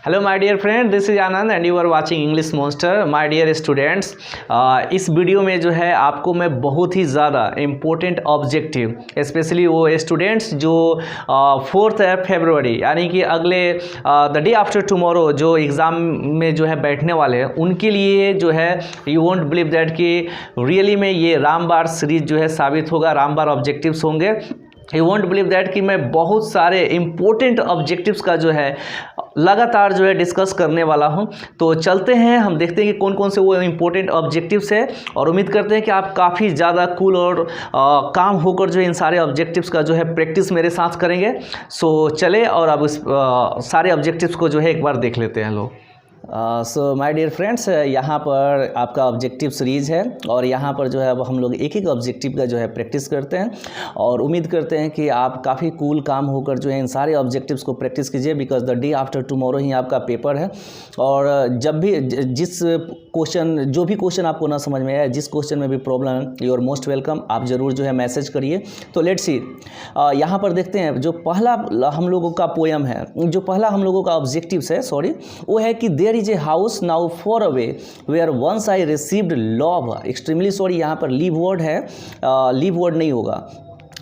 Hello my dear friend, this is Anand and you are watching English Monster. My dear students, इस video में जो है आपको मैं बहुत ही ज़्यादा इम्पोर्टेंट ऑब्जेक्टिव, स्पेशली वो स्टूडेंट्स जो 4 फरवरी यानी कि अगले द डे आफ्टर टुमारो जो एग्ज़ाम में जो है बैठने वाले हैं, उनके लिए जो है यू वोंट बिलीव दैट कि रियली में ये रामबाण सीरीज जो है साबित होगा, रामबाण ऑब्जेक्टिव्स होंगे। यू वोंट बिलीव दैट कि मैं बहुत सारे इम्पोर्टेंट ऑब्जेक्टिव्स का जो है लगातार जो है डिस्कस करने वाला हूं। तो चलते हैं, हम देखते हैं कि कौन कौन से वो इम्पोर्टेंट ऑब्जेक्टिव्स है और उम्मीद करते हैं कि आप काफ़ी ज़्यादा कूल और काम होकर जो इन सारे ऑब्जेक्टिव्स का जो है प्रैक्टिस मेरे साथ करेंगे। सो चले और अब इस सारे ऑब्जेक्टिव्स को जो है एक बार देख लेते हैं लोग। सो माय डियर फ्रेंड्स, यहाँ पर आपका ऑब्जेक्टिव सीरीज़ है और यहाँ पर जो है अब हम लोग एक एक ऑब्जेक्टिव का जो है प्रैक्टिस करते हैं और उम्मीद करते हैं कि आप काफ़ी कूल काम होकर जो है इन सारे ऑब्जेक्टिव्स को प्रैक्टिस कीजिए, because the day after tomorrow ही आपका पेपर है। और जब भी जो भी क्वेश्चन आपको ना समझ में आए, जिस क्वेश्चन में भी प्रॉब्लम है, यू आर मोस्ट वेलकम, आप ज़रूर जो है मैसेज करिए। तो लेट्स सी, यहाँ पर देखते हैं जो पहला हम लोगों का पोएम है, जो पहला हम लोगों का ऑब्जेक्टिव्स है वो है कि there is a house now far away where once I received love. Extremely sorry, यहाँ पर लीव वर्ड है, लीव वर्ड नहीं होगा,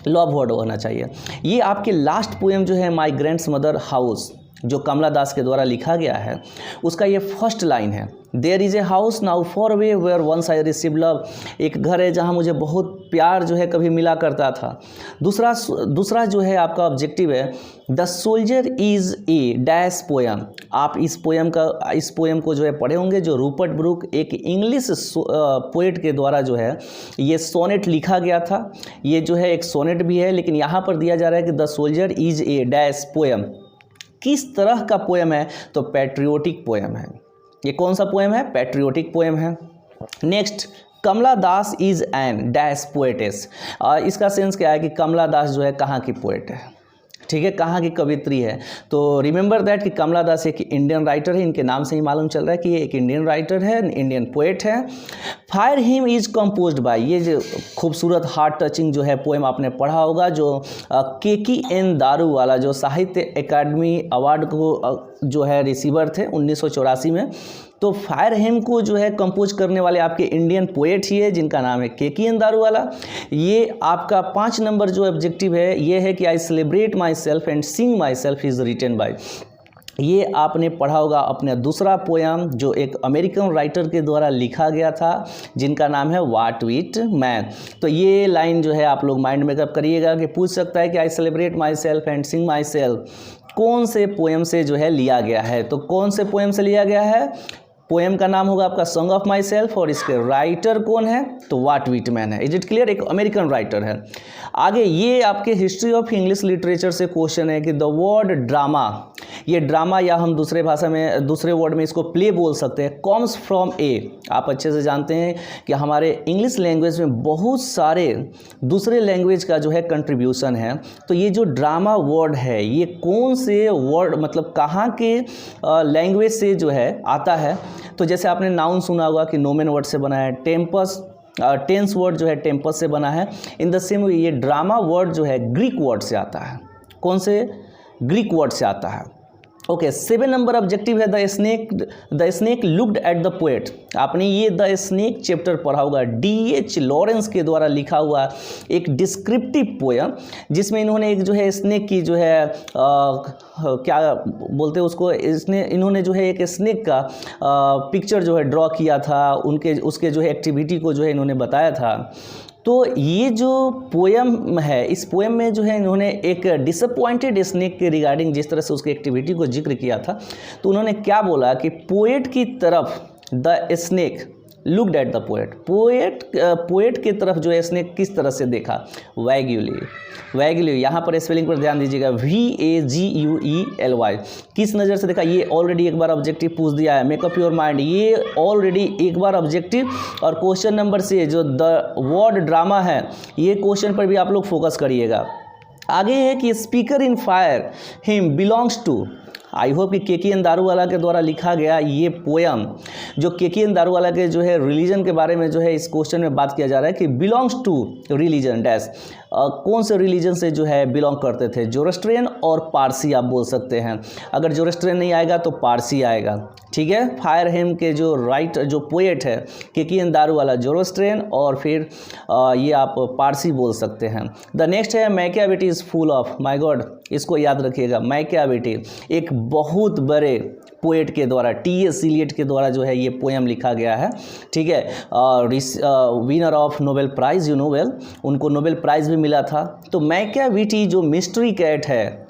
लव वर्ड होना चाहिए। ये आपके लास्ट पोएम जो है माई ग्रैंड्स मदर हाउस, जो कमला दास के द्वारा लिखा गया है, उसका ये फर्स्ट लाइन है, there is a house now far away where once I receive love. एक घर है जहाँ मुझे बहुत प्यार जो है कभी मिला करता था। दूसरा जो है आपका ऑब्जेक्टिव है, the soldier is a dash poem. आप इस पोएम को जो है पढ़े होंगे, जो रूपर्ट ब्रूक, एक इंग्लिश पोएट के द्वारा जो है ये सोनेट लिखा गया था। ये जो है एक सोनेट भी है, लेकिन यहाँ पर दिया जा रहा है कि the soldier is a dash poem. किस तरह का पोएम है? तो पैट्रियोटिक पोएम है। ये कौन सा पोएम है? पैट्रियोटिक पोएम है। Next, Kamala Das is an dash poetess. इसका सेंस क्या है कि कमला दास जो है कहाँ की पोएट है, ठीक है, कहाँ की कवित्री है। तो रिमेंबर दैट कि कमला दास एक इंडियन राइटर है, इनके नाम से ही मालूम चल रहा है कि ये एक इंडियन राइटर है, इंडियन पोएट है। Fire him is composed bye, ये जो खूबसूरत हार्ट टचिंग जो है पोएम आपने पढ़ा होगा, जो KKN दारूवाला, जो साहित्य अकादमी अवार्ड को जो है रिसीवर थे 1984 में। तो फायर हिम को जो है कंपोज करने वाले आपके इंडियन पोएट ही है, जिनका नाम है KKN दारूवाला। ये आपका 5 नंबर जो ऑब्जेक्टिव है, ये है कि I celebrate myself and sing myself is written by. ये आपने पढ़ा होगा अपना दूसरा पोएम, जो एक अमेरिकन राइटर के द्वारा लिखा गया था, जिनका नाम है व्हाट विट मैन। तो ये लाइन जो है आप लोग माइंड मेकअप करिएगा कि पूछ सकता है कि I celebrate myself and sing my self कौन से पोएम से जो है लिया गया है। तो कौन से पोएम से लिया गया है? पोएम का नाम होगा आपका सॉन्ग ऑफ माई सेल्फ और इसके राइटर कौन है? तो व्हाट विटमैन है। Is it clear? एक अमेरिकन राइटर है। आगे ये आपके हिस्ट्री ऑफ इंग्लिश लिटरेचर से क्वेश्चन है कि द वर्ड ड्रामा, ये ड्रामा या हम दूसरे भाषा में दूसरे वर्ड में इसको प्ले बोल सकते हैं, कॉम्स फ्रॉम ए। आप अच्छे से जानते हैं कि हमारे इंग्लिश लैंग्वेज में बहुत सारे दूसरे लैंग्वेज का जो है कंट्रीब्यूशन है। तो ये जो ड्रामा वर्ड है, ये कौन से वर्ड मतलब कहाँ के लैंग्वेज से जो है आता है? तो जैसे आपने नाउन सुना होगा कि नोमेन वर्ड से बना है, टेंस वर्ड जो है टेम्पस से बना है। इन द सेम वे ये ड्रामा वर्ड जो है ग्रीक वर्ड से आता है। कौन से? ग्रीक वर्ड से आता है। ओके, 7 नंबर ऑब्जेक्टिव है the snake looked at the poet. आपने ये द स्नेक चैप्टर पढ़ा होगा, D.H. लॉरेंस के द्वारा लिखा हुआ एक डिस्क्रिप्टिव पोएम, जिसमें इन्होंने एक जो है स्नेक की जो है क्या बोलते हैं उसको, इन्होंने जो है एक स्नेक का पिक्चर जो है ड्रॉ किया था, उसके जो है एक्टिविटी को जो है इन्होंने बताया था। तो ये जो पोएम है, इस पोएम में जो है इन्होंने एक डिसअपॉइंटेड स्नेक के रिगार्डिंग जिस तरह से उसकी एक्टिविटी को जिक्र किया था, तो उन्होंने क्या बोला कि पोएट की तरफ the snake looked at the poet, poet की तरफ जो है स्नेक किस तरह से देखा? वैग्यूली। यहाँ पर स्पेलिंग पर ध्यान दीजिएगा, VAGUELY। किस नज़र से देखा? ये ऑलरेडी एक बार ऑब्जेक्टिव पूछ दिया है, मेकअप योर माइंड। ये ऑलरेडी एक बार ऑब्जेक्टिव और क्वेश्चन नंबर से जो द वर्ड ड्रामा है, ये क्वेश्चन पर भी आप लोग फोकस करिएगा। आगे है कि speaker in fire him belongs to. I hope कि KKN दारूवाला के द्वारा लिखा गया ये पोएम, जो KKN दारूवाला के जो है रिलीजन के बारे में जो है इस क्वेश्चन में बात किया जा रहा है कि बिलोंग्स टू रिलीजन डैश। कौन से रिलीजन से जो है बिलोंग करते थे, जोरोस्ट्रियन और पारसी आप बोल सकते हैं। अगर जोरोस्ट्रियन नहीं आएगा तो पारसी आएगा, ठीक है। फायर हिम के जो पोएट है किकियन दारूवाला जोरोस्ट्रियन, और फिर ये आप पारसी बोल सकते हैं। द नेक्स्ट है Machiavelli is full of, my God, इसको याद रखिएगा। मैकियावेली एक बहुत बड़े पोएट के द्वारा, टी.एस. इलियट के द्वारा जो है ये पोएम लिखा गया है, ठीक है। Winner of Nobel prize, you know well, उनको नोबेल प्राइज़ भी मिला था। तो मैकियावेली जो मिस्ट्री कैट है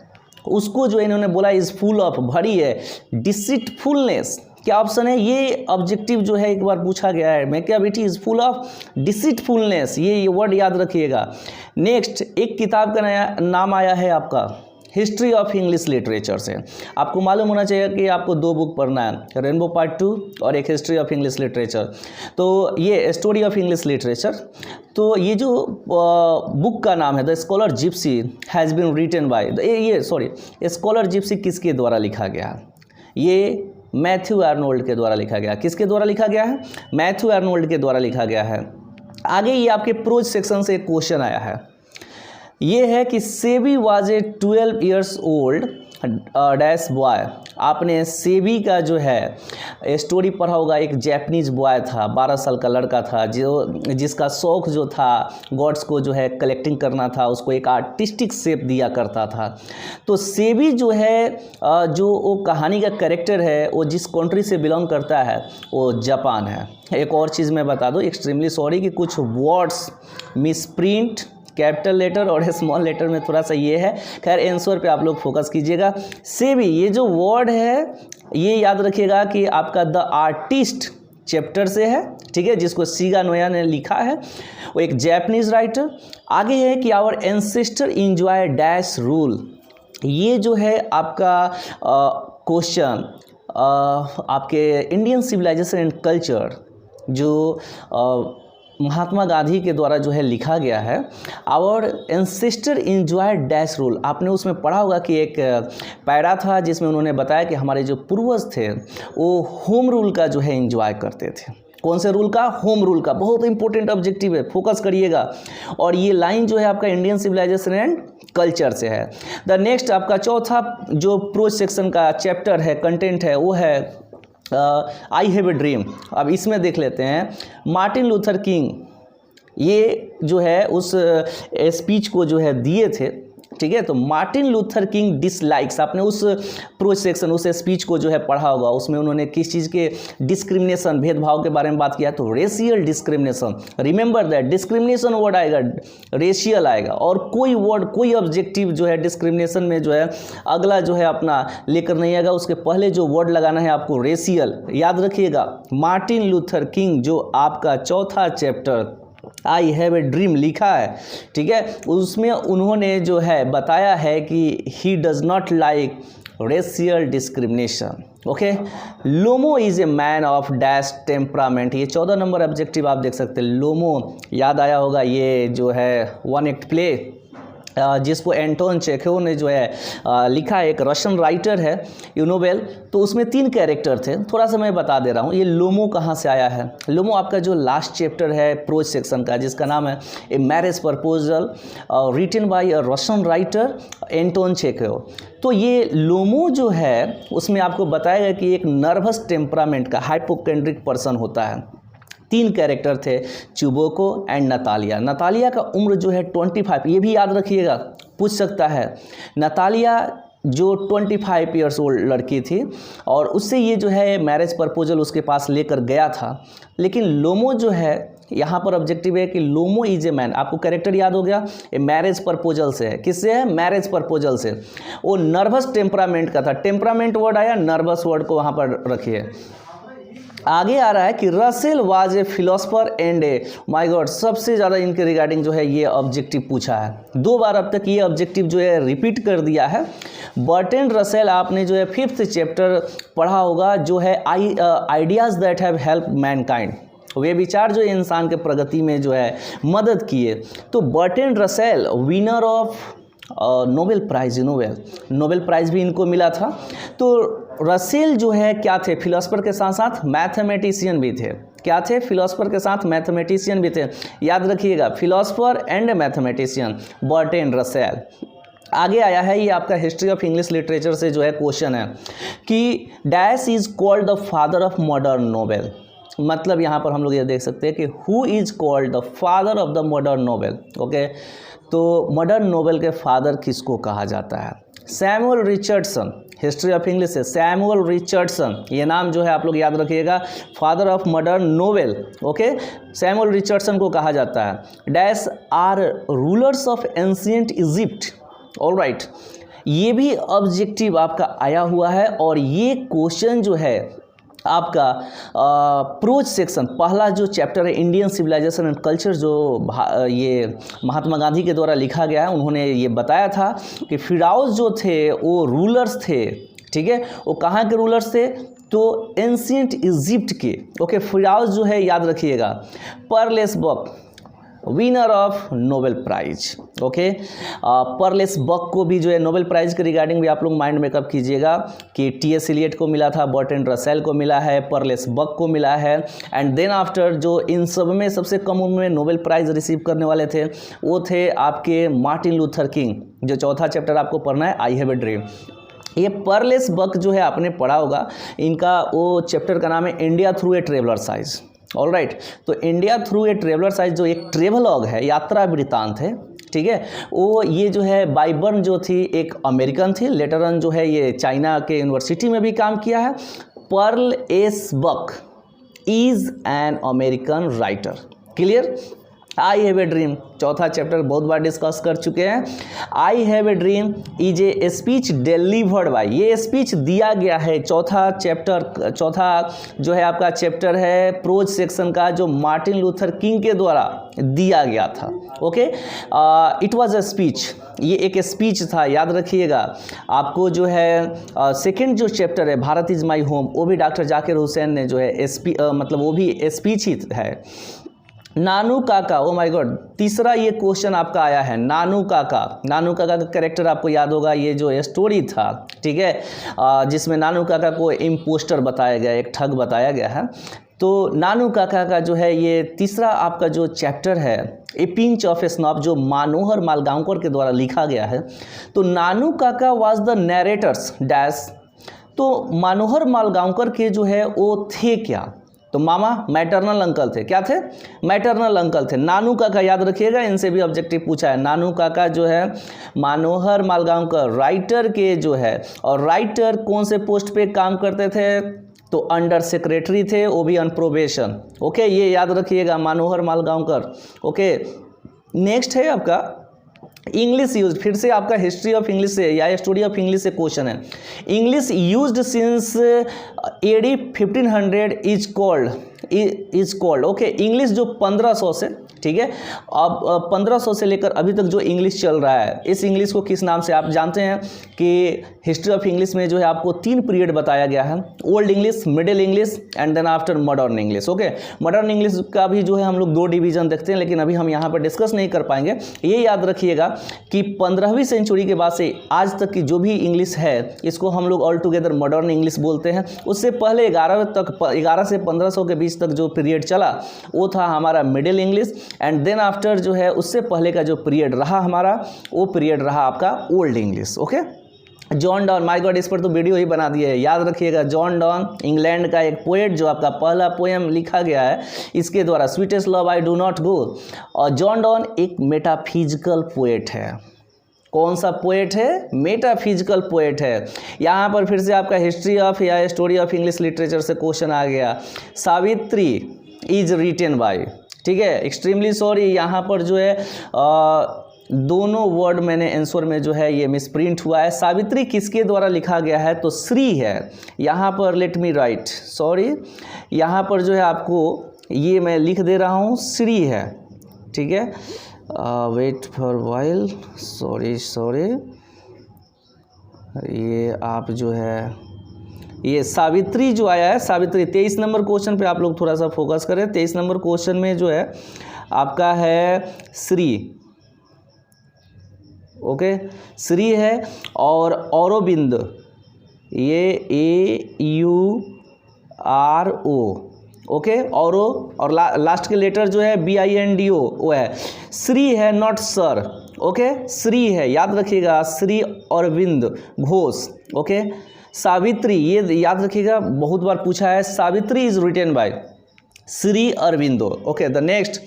उसको जो इन्होंने बोला इज़ फुल ऑफ, भरी है डिसीटफुलनेस। क्या ऑप्शन है? ये ऑब्जेक्टिव जो है एक बार पूछा गया है, Machiavelli is full of deceitfulness, ये वर्ड याद रखिएगा। नेक्स्ट एक किताब का नया नाम आया है आपका हिस्ट्री ऑफ इंग्लिश लिटरेचर से। आपको मालूम होना चाहिए कि आपको 2 बुक पढ़ना है, रेनबो पार्ट 2 और एक हिस्ट्री ऑफ इंग्लिश लिटरेचर। तो ये स्टोरी ऑफ इंग्लिश लिटरेचर, तो ये जो बुक का नाम है the scholar gypsy has been written by, scholar gypsy किसके द्वारा लिखा गया? ये मैथ्यू आर्नोल्ड के द्वारा लिखा गया। किसके द्वारा लिखा गया है? मैथ्यू आर्नोल्ड के द्वारा लिखा गया है। आगे ये आपके प्रोज सेक्शन से एक क्वेश्चन आया है, ये है कि SEBI was a 12 years old dash boy. आपने सेबी का जो है स्टोरी पढ़ा होगा, एक जैपनीज बॉय था, 12 साल का लड़का था जिसका शौक़ जो था गॉड्स को जो है कलेक्टिंग करना था, उसको एक आर्टिस्टिक शेप दिया करता था। तो सेबी जो है जो वो कहानी का कैरेक्टर है वो जिस कंट्री से बिलोंग करता है वो जापान है। एक और चीज़ मैं बता दूँ, एक्सट्रीमली सॉरी कि कुछ वर्ड्स मिसप्रिंट, कैपिटल लेटर और स्मॉल लेटर में थोड़ा सा ये है, खैर आंसर पे आप लोग फोकस कीजिएगा। सेबी ये जो वर्ड है ये याद रखिएगा कि आपका द आर्टिस्ट चैप्टर से है, ठीक है, जिसको सीगा नोया ने लिखा है, वो एक जापानीज राइटर। आगे है कि our ancestor enjoy dash rule, ये जो है आपका क्वेश्चन आपके इंडियन सिविलाइजेशन एंड कल्चर जो महात्मा गांधी के द्वारा जो है लिखा गया है। Our ancestor enjoy dash rule, आपने उसमें पढ़ा होगा कि एक पैरा था जिसमें उन्होंने बताया कि हमारे जो पूर्वज थे वो होम रूल का जो है एंजॉय करते थे। कौन से रूल का? होम रूल का। बहुत इंपॉर्टेंट ऑब्जेक्टिव है, फोकस करिएगा। और ये लाइन जो है आपका इंडियन सिविलाइजेशन एंड कल्चर से है। द नेक्स्ट आपका चौथा जो प्रोज सेक्शन का चैप्टर है, कंटेंट है, वो है आई हैव ए ड्रीम। अब इसमें देख लेते हैं, मार्टिन लूथर किंग ये जो है उस स्पीच को जो है दिए थे, ठीक है। तो मार्टिन लूथर किंग डिसलाइक्स, आपने उस प्रोज सेक्शन उस स्पीच को जो है पढ़ा होगा, उसमें उन्होंने किस चीज़ के डिस्क्रिमिनेशन, भेदभाव के बारे में बात किया, तो racial discrimination. Remember that, discrimination word आएगा, रेशियल आएगा, और कोई वर्ड, कोई ऑब्जेक्टिव जो है डिस्क्रिमिनेशन में जो है अगला जो है अपना लेकर नहीं आएगा, उसके पहले जो वर्ड लगाना है आपको रेशियल, याद रखिएगा। मार्टिन लूथर किंग जो आपका चौथा chapter I have a dream लिखा है, ठीक है, उसमें उन्होंने जो है बताया है कि he does not like racial discrimination. Okay, Lomov is a man of dash temperament, ये 14 नंबर ऑब्जेक्टिव आप देख सकते हैं। लोमो याद आया होगा, ये जो है 1 एक्ट प्ले जिसको एंटोन चेखोव ने जो है लिखा है, एक रशियन राइटर है, यू नो वेल। तो उसमें 3 कैरेक्टर थे, थोड़ा सा मैं बता दे रहा हूँ। ये लोमो कहाँ से आया है? लोमो आपका जो लास्ट चैप्टर है प्रोज सेक्शन का, जिसका नाम है a marriage proposal, written by a Russian writer Anton Chekhov. तो ये लोमो जो है उसमें आपको बताएगा कि एक नर्वस टेम्परामेंट का हाइपोकेंड्रिक पर्सन होता है। 3 कैरेक्टर थे, चुबोको एंड नतालिया। नतालिया का उम्र जो है 25, ये भी याद रखिएगा, पूछ सकता है। नतालिया जो 25 ईयर्स ओल्ड लड़की थी, और उससे ये जो है मैरिज प्रपोजल उसके पास लेकर गया था। लेकिन लोमो जो है, यहाँ पर ऑब्जेक्टिव है कि लोमो इज ए मैन, आपको कैरेक्टर याद हो गया, ए मैरिज प्रपोजल से है। किससे है? मैरिज प्रपोजल से। वो नर्वस टेम्परामेंट का था, टेम्परामेंट वर्ड आया, नर्वस वर्ड को वहाँ पर रखिए। आगे आ रहा है कि Russell was a philosopher and A, my God, सबसे ज़्यादा इनके रिगार्डिंग जो है ये ऑब्जेक्टिव पूछा है। 2 बार अब तक ये ऑब्जेक्टिव जो है रिपीट कर दिया है। बर्ट्रैंड रसेल आपने जो है 5th चैप्टर पढ़ा होगा, जो है ideas that have help mankind, वे विचार जो इंसान के प्रगति में जो है मदद किए। तो Bertrand Russell winner of Nobel prize, Nobel prize भी इनको मिला था। तो रसेल जो है क्या थे? फिलोसफर के साथ साथ मैथमेटिशियन भी थे, क्या थे? फिलोसफर के साथ मैथमेटिशियन भी थे, याद रखिएगा, philosopher and mathematician, Bertrand Russell. आगे आया है, ये आपका हिस्ट्री ऑफ इंग्लिश लिटरेचर से जो है क्वेश्चन है कि dash is called the father of modern novel. मतलब यहाँ पर हम लोग ये देख सकते हैं कि who is called the father of the modern novel. Okay, तो मॉडर्न नोवेल के फादर किसको कहा जाता है? Samuel Richardson. History of English से सैमुअल रिचर्डसन, ये नाम जो है आप लोग याद रखिएगा, father of modern novel. Okay, Samuel Richardson को कहा जाता है। Dash are rulers of ancient Egypt. Alright, ये भी ऑब्जेक्टिव आपका आया हुआ है और ये क्वेश्चन जो है आपका प्रोज सेक्शन, पहला जो चैप्टर है इंडियन सिविलाइजेशन एंड कल्चर, जो ये महात्मा गांधी के द्वारा लिखा गया है, उन्होंने ये बताया था कि फिराउज जो थे वो रूलर्स थे। ठीक है, वो कहाँ के रूलर्स थे? तो एंशिएंट इजिप्ट के। ओके, फिराउज जो है याद रखिएगा, Pearl Buck, winner of Nobel prize. Okay, Pearl Buck को भी जो है नोबेल प्राइज के रिगार्डिंग भी आप लोग माइंड मेकअप कीजिएगा कि टी.एस. इलियट को मिला था, बर्ट्रैंड रसेल को मिला है, पर्लेस बक को मिला है। एंड देन आफ्टर जो इन सब में सबसे कम उम्र में नोबेल प्राइज रिसीव करने वाले थे वो थे आपके मार्टिन लूथर किंग। जो चौथा चैप्टर आपको पढ़ना है, आई हैव ए ड्रीम। ये पर्लेस बक जो है आपने पढ़ा होगा, इनका वो चैप्टर का नाम है India through a traveller's eyes. Alright, तो India through a traveller's eyes जो एक ट्रेवलॉग है, यात्रा वृत्तांत है। ठीक है, वो ये जो है बाइबर्न जो थी एक अमेरिकन थी, लेटर ऑन जो है ये चाइना के यूनिवर्सिटी में भी काम किया है। Pearl S Buck is an American writer. Clear? I have a dream, चौथा चैप्टर बहुत बार डिस्कस कर चुके हैं। I have a dream is a speech delivered by, ये स्पीच दिया गया है, चौथा चैप्टर, चौथा जो है आपका चैप्टर है प्रोज सेक्शन का, जो मार्टिन लूथर किंग के द्वारा दिया गया था। Okay, it was a speech, ये एक स्पीच था, याद रखिएगा। आपको जो है सेकेंड जो चैप्टर है भारत इज़ माई होम, वो भी डॉक्टर जाकिर हुसैन ने जो है मतलब वो भी स्पीच ही है। नानू काका, ओ माय गॉड, तीसरा ये क्वेश्चन आपका आया है, नानू काका। नानू काका का कैरेक्टर आपको याद होगा, ये जो स्टोरी था, ठीक है, जिसमें नानू काका को इम्पोस्टर बताया गया, एक ठग बताया गया है। तो नानू काका का जो है ये तीसरा आपका जो चैप्टर है, ए पिंच ऑफ ए स्नॉब, जो मनोहर मालगांवकर के द्वारा लिखा गया है। तो नानू काका वाज द नैरेटर्स डैश, तो मनोहर मालगांवकर के जो है वो थे क्या? तो मामा, मैटरनल अंकल थे। क्या थे? मैटरनल अंकल थे। नानू काका याद रखिएगा, इनसे भी ऑब्जेक्टिव पूछा है। नानू काका जो है मनोहर मालगांवकर राइटर के जो है, और राइटर कौन से पोस्ट पे काम करते थे? तो अंडर सेक्रेटरी थे, वो भी ऑन प्रोबेशन। ओके, ये याद रखिएगा, मनोहर मालगांवकर। ओके, नेक्स्ट है आपका इंग्लिश यूज, फिर से आपका हिस्ट्री ऑफ इंग्लिश से या स्टोरी ऑफ इंग्लिश से क्वेश्चन है। English used since AD 1500 is called. Okay, English जो 1500 से, ठीक है, अब 1500 से लेकर अभी तक जो इंग्लिश चल रहा है, इस इंग्लिश को किस नाम से आप जानते हैं? कि हिस्ट्री ऑफ इंग्लिश में जो है आपको 3 पीरियड बताया गया है, old English, middle English and then after modern English. Okay, modern English का भी जो है हम लोग 2 डिवीजन देखते हैं, लेकिन अभी हम यहाँ पर डिस्कस नहीं कर पाएंगे। ये याद रखिएगा कि 15वीं सेंचुरी के बाद से आज तक की जो भी इंग्लिश है, इसको हम लोग ऑल टुगेदर मॉडर्न इंग्लिश बोलते हैं। उससे पहले 11 से 1500 के बीच तक जो पीरियड चला वो था हमारा middle English, and then after जो है उससे पहले का जो पीरियड रहा हमारा, वो पीरियड रहा आपका old English. Okay, John Donne, my God, इस पर तो वीडियो ही बना दिए है, याद रखिएगा। जॉन डॉन इंग्लैंड का एक पोएट, जो आपका पहला पोएम लिखा गया है इसके द्वारा, sweetest love I do not go. और जॉन डॉन एक मेटाफिजिकल पोएट है। कौन सा पोएट है? मेटाफिजिकल पोएट है। यहाँ पर फिर से आपका हिस्ट्री ऑफ या स्टोरी ऑफ इंग्लिश लिटरेचर से क्वेश्चन आ गया। सावित्री इज रिटेन बाय, ठीक है, एक्सट्रीमली सॉरी, यहाँ पर जो है दोनों वर्ड मैंने आंसर में जो है ये मिसप्रिंट हुआ है। सावित्री किसके द्वारा लिखा गया है? तो श्री है। यहाँ पर लेट मी राइट, सॉरी, यहाँ पर जो है आपको ये मैं लिख दे रहा हूँ, श्री है, ठीक है, वेट फॉर वाइल, सॉरी, ये आप जो है ये सावित्री जो आया है, सावित्री 23 नंबर क्वेश्चन पे आप लोग थोड़ा सा फोकस करें। 23 नंबर क्वेश्चन में जो है आपका है श्री। ओके, श्री है। और औरोबिंद, ये AURO, ओके, और लास्ट के लेटर जो है BINDO वो है। श्री है नॉट सर, ओके, श्री है, याद रखिएगा, श्री अरविंद घोष, ओके। सावित्री, ये याद रखिएगा, बहुत बार पूछा है, Savitri is written by Shri Aurobindo, okay. The next,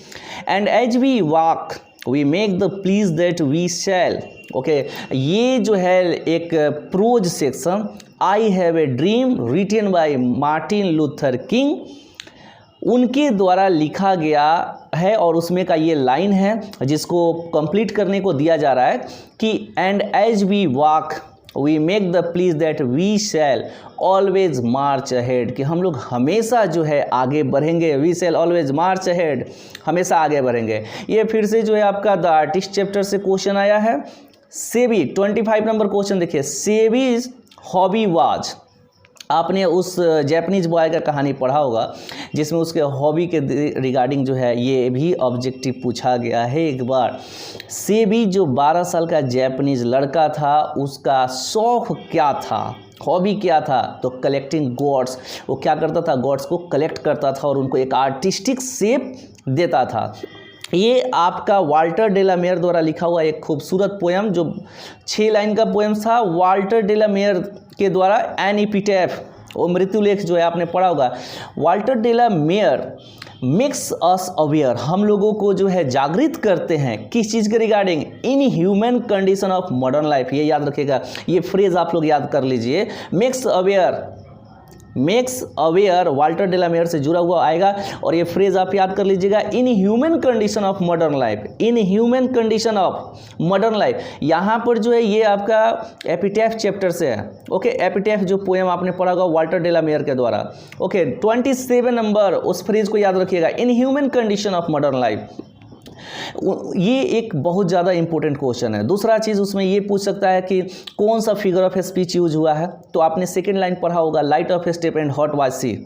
and as we walk we make the pledge that we shall, okay. ये जो है एक prose section, I have a dream written by Martin Luther King, उनके द्वारा लिखा गया है, और उसमें का ये लाइन है जिसको कंप्लीट करने को दिया जा रहा है कि and as we walk we make the pledge that we shall always march ahead, कि हम लोग हमेशा जो है आगे बढ़ेंगे, we shall always march ahead, हमेशा आगे बढ़ेंगे। ये फिर से जो है आपका द आर्टिस्ट चैप्टर से क्वेश्चन आया है। सेबी 25 नंबर क्वेश्चन देखिए, सेबीज हॉबी वाज, आपने उस जैपनीज बॉय का कहानी पढ़ा होगा जिसमें उसके हॉबी के रिगार्डिंग जो है ये भी ऑब्जेक्टिव पूछा गया है एक बार। सेबी जो 12 साल का जैपनीज लड़का था, उसका शौक क्या था, हॉबी क्या था, तो कलेक्टिंग गॉड्स, वो क्या करता था, गॉड्स को कलेक्ट करता था और उनको एक आर्टिस्टिक शेप देता था। ये आपका वाल्टर डे ला मेयर द्वारा लिखा हुआ एक खूबसूरत पोएम, जो 6 लाइन का पोएम था, वाल्टर डे ला मेयर के द्वारा, एन एपिटैफ, वो मृत्युलेख जो है आपने पढ़ा होगा। Walter de la Mare makes us aware, हम लोगों को जो है जागृत करते हैं किस चीज़ के regarding, in human condition of modern life, ये याद रखिएगा, ये फ्रेज आप लोग याद कर लीजिए, makes aware, makes aware Walter de la Mare से जुड़ा हुआ आएगा, और ये फ्रेज आप याद कर लीजिएगा, in human condition of modern life, in human condition of modern life. यहाँ पर जो है ये आपका एपिटैफ चैप्टर से है, ओके। एपिटैफ जो पोएम आपने पढ़ा होगा वाल्टर डे ला मेयर के द्वारा, ओके। 27 नंबर उस फ्रेज को याद रखिएगा, in human condition of modern life. ये एक बहुत ज़्यादा इंपॉर्टेंट क्वेश्चन है। दूसरा चीज़ उसमें ये पूछ सकता है कि कौन सा फिगर ऑफ स्पीच यूज हुआ है, तो आपने सेकंड लाइन पढ़ा होगा, light of step and hot was she.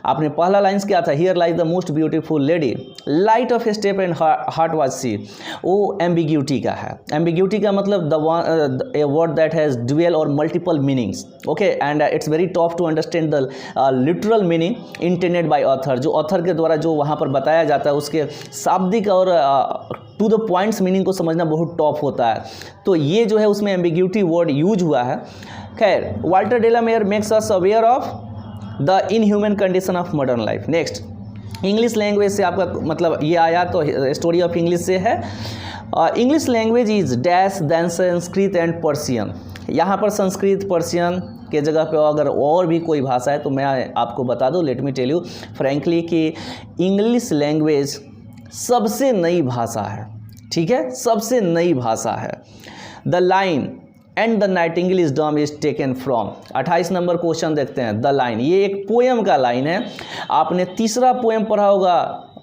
आपने पहला लाइन्स क्या था, here lies the most beautiful lady, light of step and heart was she, वो एम्बिग्यूटी का है। एम्बिग्यूटी का मतलब the a word that has dual और multiple meanings, okay, and it's very tough to understand the literal meaning intended by author, जो author के द्वारा जो वहाँ पर बताया जाता है उसके शाब्दिक और टू द पॉइंट्स मीनिंग को समझना बहुत टफ होता है, तो ये जो है उसमें एम्बिग्यूटी वर्ड यूज हुआ है। खैर, Walter de la Mare makes us aware of the inhuman condition of modern life. Next, English language से आपका मतलब ये आया, तो स्टोरी ऑफ इंग्लिश से है। English language is dash than Sanskrit and Persian. यहाँ पर संस्कृत पर्शियन के जगह पे अगर और भी कोई भाषा है तो मैं आपको बता दूँ, let me tell you frankly कि इंग्लिश लैंग्वेज सबसे नई भाषा है, ठीक है, सबसे नई भाषा है। The line and the nightingale is डम is taken from, 28 number question देखते हैं। द लाइन, ये एक पोएम का लाइन है, आपने तीसरा पोएम पढ़ा होगा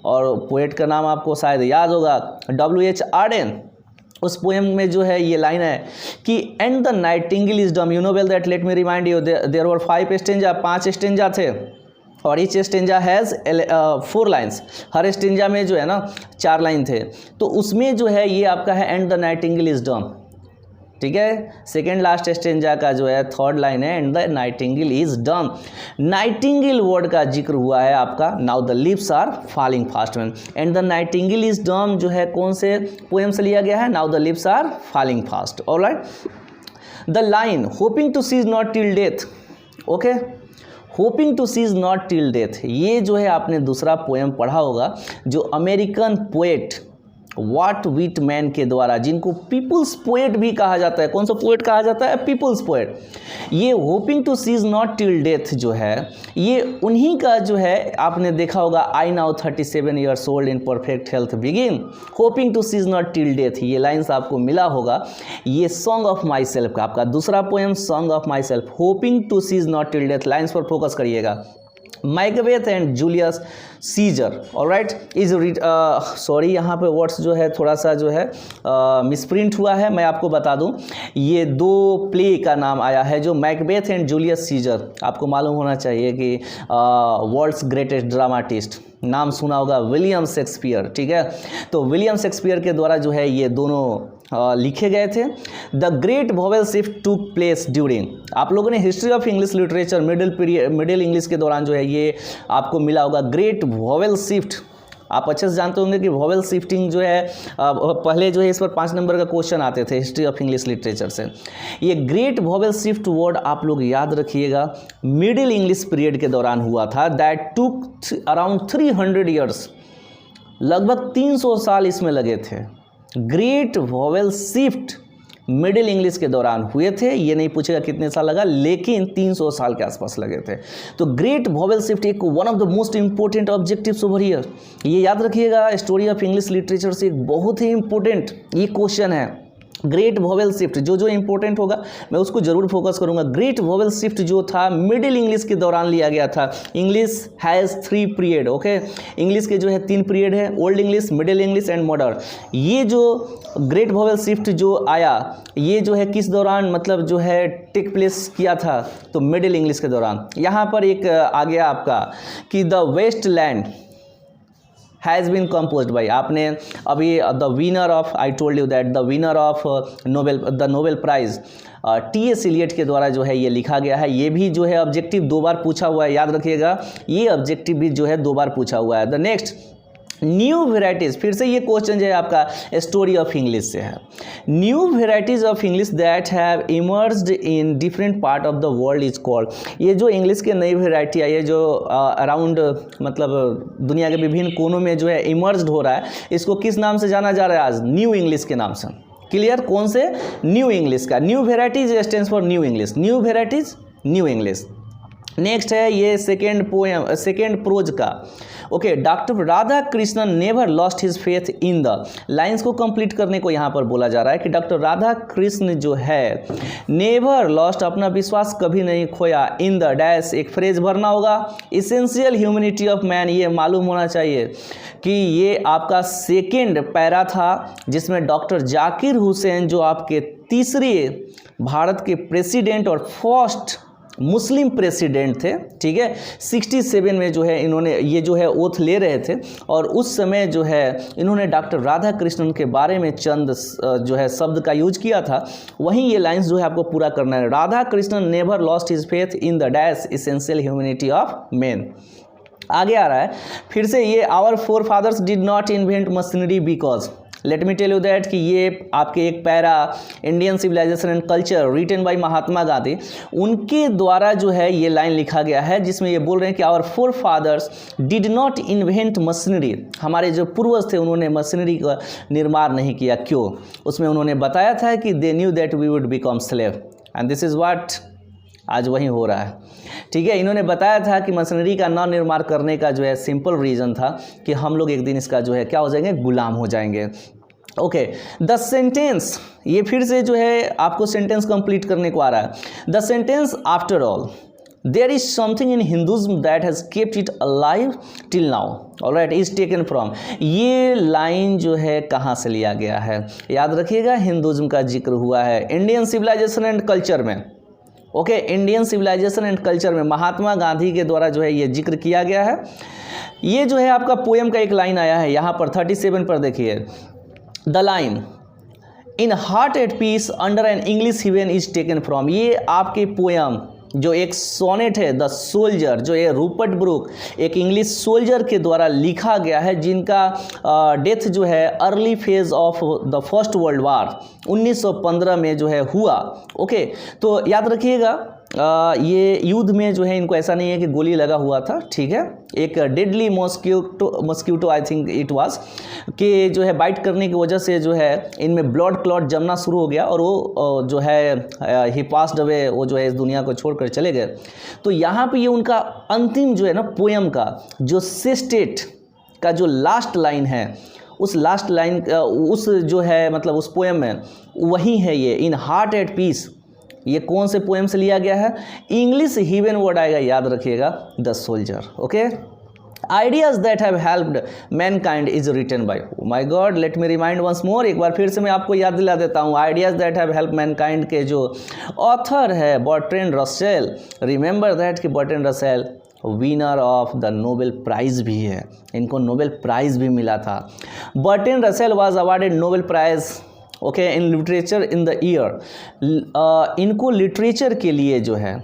और पोएट का नाम आपको शायद याद होगा, W.H. आर्डेन। उस पोएम में जो है ये लाइन है कि and the nightingale is dumb, you know well that, let me remind you, there were 5 stanza, 5 stanza थे, और ईच स्टेंजा हैज़ 4 लाइन्स, हर स्टेंजा में जो है ना 4 लाइन थे, तो उसमें जो है ये आपका है एंड द नाइटिंगेल इज डम, ठीक है। सेकेंड लास्ट स्टेंजा का जो है 3rd लाइन है and the nightingale is dumb. Nightingale word का जिक्र हुआ है आपका, now the lips are falling fast में, and the nightingale is dumb जो है कौन से पोएम से लिया गया है, now the lips are falling fast, alright. The line hoping to cease not till death, okay, hoping to cease not till death, ये जो है आपने दूसरा पोएम पढ़ा होगा, जो अमेरिकन पोएट वॉट व्हिटमैन के द्वारा, जिनको पीपुल्स पोएट भी कहा जाता है, कौन सा पोएट कहा जाता है, पीपुल्स पोएट। ये hoping to cease not till death जो है ये उन्हीं का जो है, आपने देखा होगा, I now 37 years old in perfect health begin, hoping to cease not till death, ये लाइन्स आपको मिला होगा। ये सॉन्ग ऑफ माई सेल्फ का आपका दूसरा poem, song of myself, hoping to cease not till death, lines पर focus करिएगा। Macbeth and Julius Caesar, alright, is sorry यहाँ पे वर्ड्स जो है थोड़ा सा जो है मिसप्रिंट हुआ है, मैं आपको बता दूं, ये 2 प्ले का नाम आया है, जो मैकबेथ एंड जूलियस सीजर, आपको मालूम होना चाहिए कि वर्ल्ड्स ग्रेटेस्ट ड्रामाटिस्ट, नाम सुना होगा विलियम शेक्सपियर, ठीक है। तो विलियम शेक्सपियर के द्वारा जो है ये दोनों लिखे गए थे। द ग्रेट वॉवेल शिफ्ट टूक प्लेस ड्यूरिंग, आप लोगों ने history of English literature middle English के दौरान जो है ये आपको मिला होगा ग्रेट वॉवेल शिफ्ट। आप अच्छे से जानते होंगे कि वॉवेल शिफ्टिंग जो है पहले जो है इस पर 5 नंबर का क्वेश्चन आते थे हिस्ट्री ऑफ इंग्लिश लिटरेचर से। ये ग्रेट वॉवेल शिफ्ट वर्ड आप लोग याद रखिएगा, मिडिल इंग्लिश पीरियड के दौरान हुआ था। दैट टुक अराउंड 300 ईयर्स, लगभग 300 साल इसमें लगे थे। Great vowel shift middle English के दौरान हुए थे, ये नहीं पूछेगा कितने साल लगा, लेकिन 300 साल के आसपास लगे थे। तो ग्रेट वॉवेल शिफ्ट एक one of the most important objectives over here, ये याद रखिएगा। स्टोरी ऑफ इंग्लिश लिटरेचर से एक बहुत ही इंपॉर्टेंट ये क्वेश्चन है। ग्रेट वॉवेल शिफ्ट जो इंपॉर्टेंट होगा मैं उसको जरूर फोकस करूंगा। ग्रेट वॉवेल शिफ्ट जो था मिडिल इंग्लिश के दौरान लिया गया था। English has 3 period, okay. English के जो है 3 पीरियड है, old English, middle English and modern. ये जो ग्रेट वॉवेल शिफ्ट जो आया ये जो है किस दौरान मतलब जो है टेक प्लेस किया था, तो मिडिल इंग्लिश के दौरान। यहाँ पर एक आ गया आपका कि the waste land has been composed by, आपने अभी the winner of, I told you that the winner of Nobel prize T.S. Eliot के द्वारा जो है ये लिखा गया है। ये भी जो है ऑब्जेक्टिव 2 बार पूछा हुआ है, याद रखिएगा ये ऑब्जेक्टिव भी जो है 2 बार पूछा हुआ है। द नेक्स्ट न्यू वेराइटीज़, फिर से ये क्वेश्चन जो है आपका स्टोरी ऑफ इंग्लिश से है। New varieties of English that have emerged in different part of the world is called, ये जो इंग्लिश के नई वेराइटी आई है जो अराउंड मतलब दुनिया के विभिन्न कोनों में जो है इमर्ज्ड हो रहा है, इसको किस नाम से जाना जा रहा है आज? न्यू इंग्लिश के नाम से। क्लियर? कौन से? न्यू इंग्लिश का। New varieties stands for new English, new varieties new English. Next है ये सेकेंड प्रोज का, okay. Doctor Radha Krishnan never lost his faith in the, lines को कंप्लीट करने को यहाँ पर बोला जा रहा है कि डॉक्टर राधा कृष्ण जो है नेवर लॉस्ट, अपना विश्वास कभी नहीं खोया, इन द डैश, एक फ्रेज भरना होगा, इसेंशियल ह्यूमैनिटी ऑफ मैन। ये मालूम होना चाहिए कि ये आपका सेकेंड पैरा था जिसमें डॉक्टर जाकिर हुसैन जो आपके तीसरे भारत के प्रेसिडेंट और फर्स्ट मुस्लिम प्रेसिडेंट थे, ठीक है। 67 में जो है इन्होंने ये जो है ओथ ले रहे थे और उस समय जो है इन्होंने डॉक्टर राधा कृष्णन के बारे में चंद जो है शब्द का यूज किया था। वहीं ये लाइंस जो है आपको पूरा करना है। Radhakrishnan never lost his faith in the dash essential humanity of man. आगे आ रहा है फिर से ये, our four fathers did not invent machinery because, let me tell you that कि ये आपके एक para Indian civilisation and culture written by Mahatma Gandhi, उनके द्वारा जो है ये लाइन लिखा गया है जिसमें ये बोल रहे हैं कि our four fathers did not invent मशीनरी, हमारे जो पूर्वज थे उन्होंने मशीनरी का निर्माण नहीं किया। क्यों? उसमें उन्होंने बताया था कि they knew that we would become slave and this is what आज वही हो रहा है, ठीक है। इन्होंने बताया था कि मशीनरी का न निर्माण करने का जो है सिंपल रीज़न था कि हम लोग एक दिन इसका जो है क्या हो जाएंगे, गुलाम हो जाएंगे। ओके, द सेंटेंस, ये फिर से जो है आपको सेंटेंस कंप्लीट करने को आ रहा है। The sentence after all there is something in Hinduism that has kept it alive till now, alright, is taken from, ये लाइन जो है कहाँ से लिया गया है? याद रखिएगा हिंदुज्म का जिक्र हुआ है इंडियन सिविलाइजेशन एंड कल्चर में, okay. Indian civilisation and culture में महात्मा गांधी के द्वारा जो है ये जिक्र किया गया है। ये जो है आपका पोएम का एक लाइन आया है यहाँ पर 37 पर देखिए, the line in heart at peace under an English heaven is taken from, ये आपके पोएम जो एक सोनेट है द सोल्जर, जो ये रूपर्ट ब्रूक एक इंग्लिश सोल्जर के द्वारा लिखा गया है जिनका डेथ जो है early phase of the first world वार 1915 में जो है हुआ, ओके। तो याद रखिएगा ये युद्ध में जो है इनको ऐसा नहीं है कि गोली लगा हुआ था, ठीक है। एक deadly mosquito I think it was कि जो है बाइट करने की वजह से जो है इनमें ब्लड क्लॉट जमना शुरू हो गया और वो जो है ही पास्ड अवे, वो जो है इस दुनिया को छोड़कर चले गए। तो यहाँ पे ये उनका अंतिम जो है ना पोएम का जो सेस्टेट का जो लास्ट लाइन है, उस लास्ट लाइन उस जो है मतलब उस पोएम में वही है ये इन हार्ट एट पीस। ये कौन से पोएम से लिया गया है? इंग्लिश हेवन वर्ड आएगा, याद रखिएगा, the soldier, okay. Ideas that have helped mankind is written by, my god, let me remind once more, एक बार फिर से मैं आपको याद दिला देता हूँ। Ideas that have help Mankind के जो ऑथर है बर्ट्रैंड रसेल, रिमेंबर दैट कि Bertrand Russell winner of the Nobel prize भी है, इनको नोबेल प्राइज़ भी मिला था। Bertrand Russell was awarded Nobel prize okay, in literature in the year. इनको लिटरेचर के लिए जो है,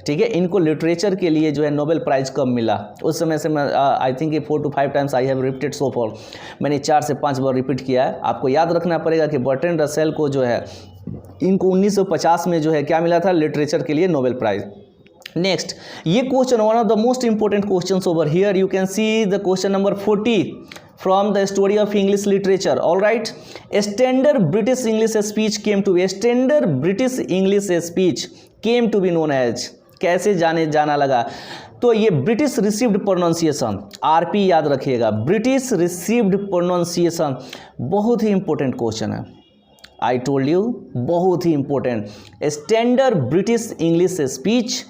ठीक है, इनको लिटरेचर के लिए जो है नोबेल प्राइज़ कब मिला? उस समय से मैं I think 4 to 5 times I have repeated so for, मैंने 4 से 5 बार रिपीट किया है। आपको याद रखना पड़ेगा कि बर्ट्रैंड रसेल को जो है इनको 1950 में जो है क्या मिला था? लिटरेचर के लिए नोबेल प्राइज़। नेक्स्ट, ये question one of the most important question over here, you can see the question number 40 from the story of English literature. All right, a standard British English speech came to be, a standard British English speech came to be known as, कैसे जाना लगा? तो ये British received pronunciation, RP याद रखिएगा, British received pronunciation, बहुत ही important question है। आई टोल्ड यू, बहुत ही important. Standard British English speech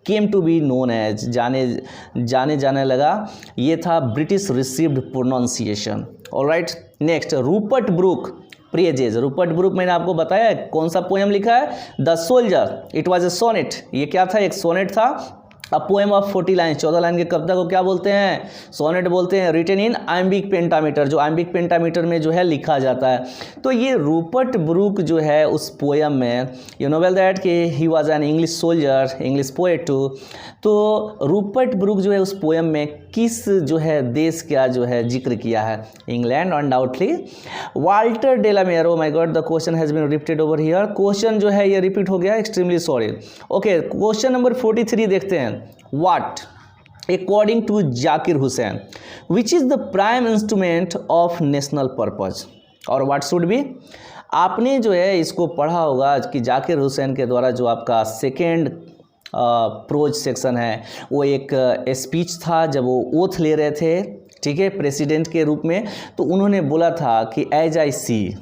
came to be known as, जाने लगा, ये था British received pronunciation. Alright, next, Rupert Brooke praises. Rupert Brooke मैंने आपको बताया कौन सा पोएम लिखा है? The soldier, it was a sonnet. ये क्या था? एक सोनेट था। A poem of 40 line, 14 line के कविता को क्या बोलते हैं? सोनेट बोलते हैं। रिटन इन आइम्बिक पेंटामीटर, जो आइम्बिक पेंटामीटर में जो है लिखा जाता है। तो ये रूपर्ट ब्रूक जो है उस पोएम में, यू नो वेल दैट कि he was an English soldier, English poet too. तो रूपर्ट ब्रूक जो है उस पोएम में किस जो है देश का जो है जिक्र किया है? England undoubtedly. Walter de la Mare, oh my god the question has been repeated over here, question जो है ये रिपीट हो गया, extremely sorry. Okay, question number 43 देखते हैं। What, according to Zakir Hussain, which is the prime instrument of national purpose? और what should be? आपने जो है इसको पढ़ा होगा कि जाकिर हुसैन के द्वारा जो आपका सेकेंड प्रोज सेक्शन है वो एक स्पीच था जब वो ओथ ले रहे थे, ठीक है, प्रेसिडेंट के रूप में। तो उन्होंने बोला था कि एज आई सी,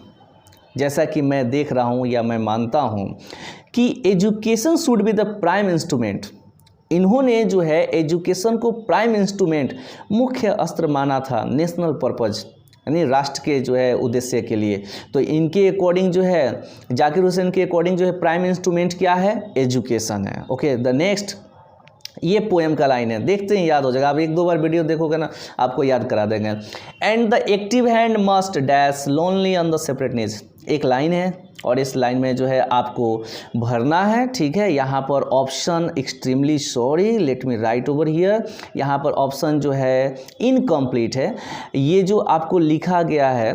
जैसा कि मैं देख रहा हूँ या मैं मानता हूँ कि education should be the prime instrument. इन्होंने जो है एजुकेशन को प्राइम इंस्ट्रूमेंट, मुख्य अस्त्र माना था नेशनल पर्पज, यानी राष्ट्र के जो है उद्देश्य के लिए। तो इनके अकॉर्डिंग जो है, जाकिर हुसैन के अकॉर्डिंग जो है प्राइम इंस्ट्रूमेंट क्या है? एजुकेशन है। ओके, द नेक्स्ट, ये पोएम का लाइन है, देखते हैं याद हो जाएगा। आप 1-2 बार वीडियो देखोगे ना, आपको याद करा देंगे। And the active hand must dash lonely on the separate knees, एक लाइन है और इस लाइन में जो है आपको भरना है, ठीक है। यहाँ पर option, extremely sorry, late me right over here, यहाँ पर ऑप्शन जो है इनकम्प्लीट है। ये जो आपको लिखा गया है,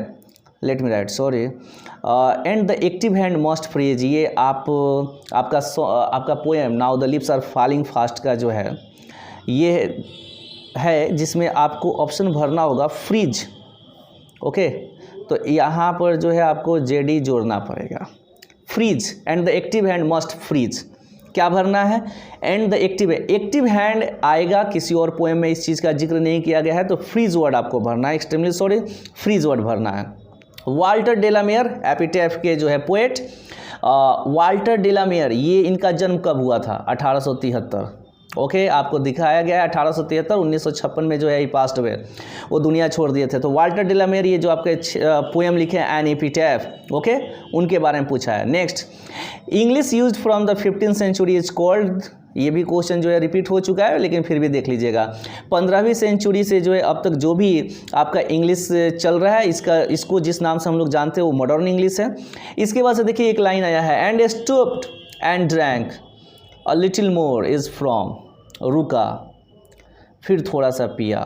let me write, sorry, and the active hand must freeze, ये आपका poem now the lips are falling fast का जो है ये है, जिसमें आपको ऑप्शन भरना होगा फ्रीज। ओके, तो यहाँ पर जो है आपको जेडी जोड़ना पड़ेगा, freeze, and the active hand must freeze. क्या भरना है? एंड द एक्टिव हैंड आएगा, किसी और पोएम में इस चीज़ का जिक्र नहीं किया गया है, तो फ्रीज वर्ड आपको भरना है, एक्सट्रीमली सॉरी, फ्रीज वर्ड भरना है। वाल्टर डेलामेयर, एपिटैफ के जो है पोएट, वाल्टर डेलामेयर, ये इनका जन्म कब हुआ था? 1873। ओके, आपको दिखाया गया है 1873, 1956 में जो है ये पास्ट हुए, वो दुनिया छोड़ दिए थे। तो वाल्टर डेलामेयर ये जो आपके पोएम लिखे हैं एन एपिटैफ, ओके, उनके बारे में पूछा है। Next, English used from the 15th century is called, ये भी क्वेश्चन जो है रिपीट हो चुका है, लेकिन फिर भी देख लीजिएगा। 15वीं सेंचुरी से जो है अब तक जो भी आपका इंग्लिश चल रहा है, इसको जिस नाम से हम लोग जानते हैं वो मॉडर्न इंग्लिश है। इसके बाद से देखिए एक लाइन आया है, and stopped and drank a little more is from, रुका फिर थोड़ा सा पिया,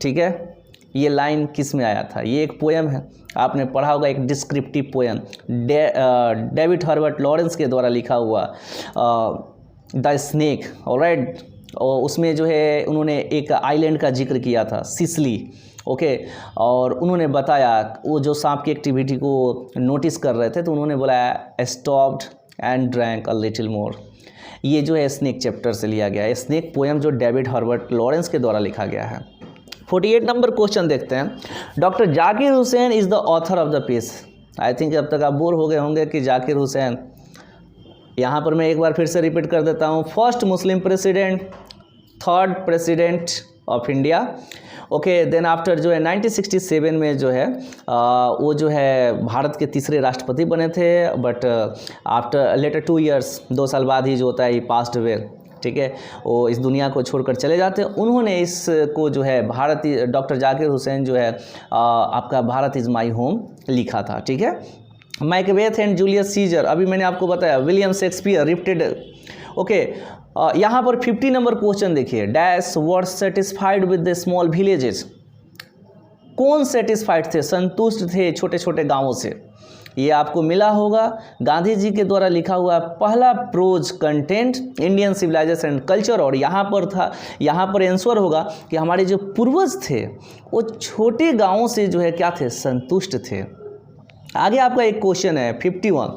ठीक है। ये लाइन किस में आया था? ये एक पोएम है, आपने पढ़ा होगा, एक descriptive poem, David Herbert Lawrence के द्वारा लिखा हुआ द स्नेक, ऑलराइट। और उसमें जो है उन्होंने एक आइलैंड का जिक्र किया था, सिसली, ओके, और उन्होंने बताया वो जो सांप की एक्टिविटी को नोटिस कर रहे थे, तो उन्होंने बोला stopped and drank a little more. ये जो है स्नेक चैप्टर से लिया गया है, स्नेक पोएम जो डेविड हर्बर्ट लॉरेंस के द्वारा लिखा गया है। 48 नंबर क्वेश्चन देखते हैं। Doctor Zakir Hussain is the author of the piece. I think अब तक आप बोर हो गए होंगे कि जाकिर हुसैन, यहाँ पर मैं एक बार फिर से रिपीट कर देता हूँ, first Muslim president, third president of India, okay. Then after जो है 1967 में जो है वो जो है भारत के तीसरे राष्ट्रपति बने थे, बट आफ्टर लेटर 2 years, 2 साल बाद ही जो होता है ये पास्ट अवे, ठीक है, वो इस दुनिया को छोड़कर चले जाते हैं। उन्होंने इसको जो है डॉक्टर जाकिर हुसैन जो है आपका भारत इज़ माई होम लिखा था, ठीक है। मैकबेथ एंड जूलियस सीजर, अभी मैंने आपको बताया, विलियम शेक्सपियर, रिप्टेड। ओके, यहाँ पर 50 नंबर क्वेश्चन देखिए, dash were satisfied with the small villages, कौन सेटिस्फाइड थे, संतुष्ट थे छोटे छोटे गांवों से। ये आपको मिला होगा गांधी जी के द्वारा लिखा हुआ पहला prose content Indian civilisation and culture, और यहाँ पर आंसर होगा कि हमारे जो पूर्वज थे वो छोटे गांवों से जो है क्या थे, संतुष्ट थे। आगे आपका एक क्वेश्चन है 51,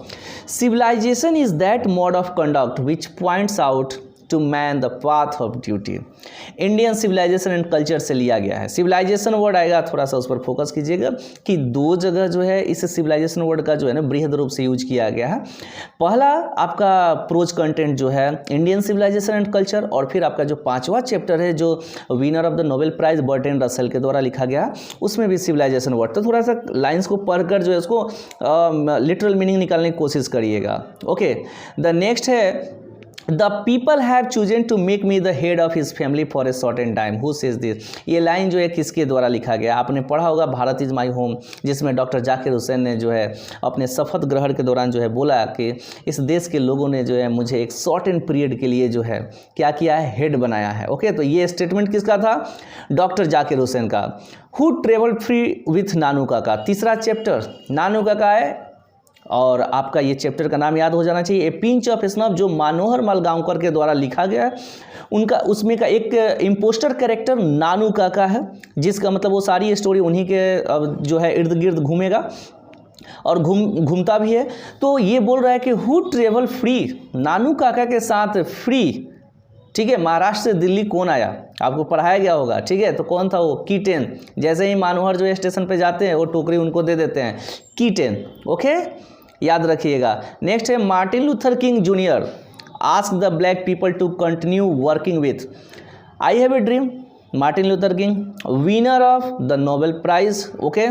civilisation is that mode of conduct which points out to man the path of duty. Indian civilisation and culture से लिया गया है। सिविलाइजेशन वर्ड आएगा, थोड़ा सा उस पर फोकस कीजिएगा कि दो जगह जो है इस सिविलाइजेशन वर्ड का जो है ना बृहद रूप से यूज किया गया है। पहला आपका प्रोज कंटेंट जो है इंडियन सिविलाइजेशन एंड कल्चर, और फिर आपका जो 5वां चैप्टर है जो winner of the Nobel prize Bertrand Russell के द्वारा लिखा गया, उसमें भी सिविलाइजेशन वर्ड। तो थोड़ा सा लाइन्स को पढ़कर जो है उसको लिटरल मीनिंग निकालने की कोशिश करिएगा। ओके, द नेक्स्ट है the people have chosen to make me the head of his family for a certain time, who says this. ये लाइन जो है किसके द्वारा लिखा गया, आपने पढ़ा होगा भारत इज माई होम, जिसमें डॉक्टर जाकिर हुसैन ने जो है अपने शपथ ग्रहण के दौरान जो है बोला कि इस देश के लोगों ने जो है मुझे एक सर्टेन पीरियड के लिए जो है क्या किया है, हेड बनाया है। ओके, तो ये स्टेटमेंट किसका था, डॉक्टर जाकिर हुसैन का। हु ट्रेवल फ्री विथ नानू काका, तीसरा चैप्टर नानू काका है, और आपका ये चैप्टर का नाम याद हो जाना चाहिए, ए पिंच ऑफ स्नफ, जो मनोहर मालगांवकर के द्वारा लिखा गया है। उनका उसमें का एक इम्पोस्टर कैरेक्टर नानू काका है, जिसका मतलब वो सारी स्टोरी उन्हीं के जो है इर्द गिर्द घूमेगा और घूमता भी है। तो ये बोल रहा है कि हु ट्रेवल फ्री, नानू काका के साथ फ्री, ठीक है। महाराष्ट्र से दिल्ली कौन आया, आपको पढ़ाया गया होगा, ठीक है। तो कौन था वो, कीटेन। जैसे ही मनोहर जो है स्टेशन पे जाते हैं वो टोकरी उनको दे देते हैं, कीटेन। ओके, याद रखिएगा। नेक्स्ट है Martin Luther King Junior ask the black people to continue working with, I have a dream, Martin Luther King, winner of the Nobel prize. Okay,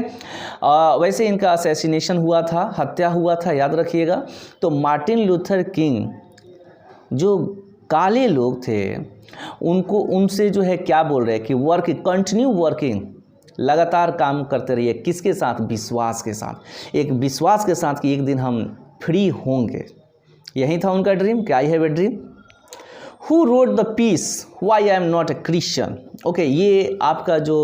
वैसे इनका असैसिनेशन हुआ था, हत्या हुआ था, याद रखिएगा। तो मार्टिन लूथर किंग जो काले लोग थे उनको, उनसे जो है क्या बोल रहे हैं कि वर्क, कंटिन्यू वर्किंग, लगातार काम करते रहिए, किसके साथ, विश्वास के साथ, एक विश्वास के साथ कि एक दिन हम फ्री होंगे। यही था उनका ड्रीम, क्या I have a dream. Who wrote the piece, why I am not a Christian. Okay, ये आपका जो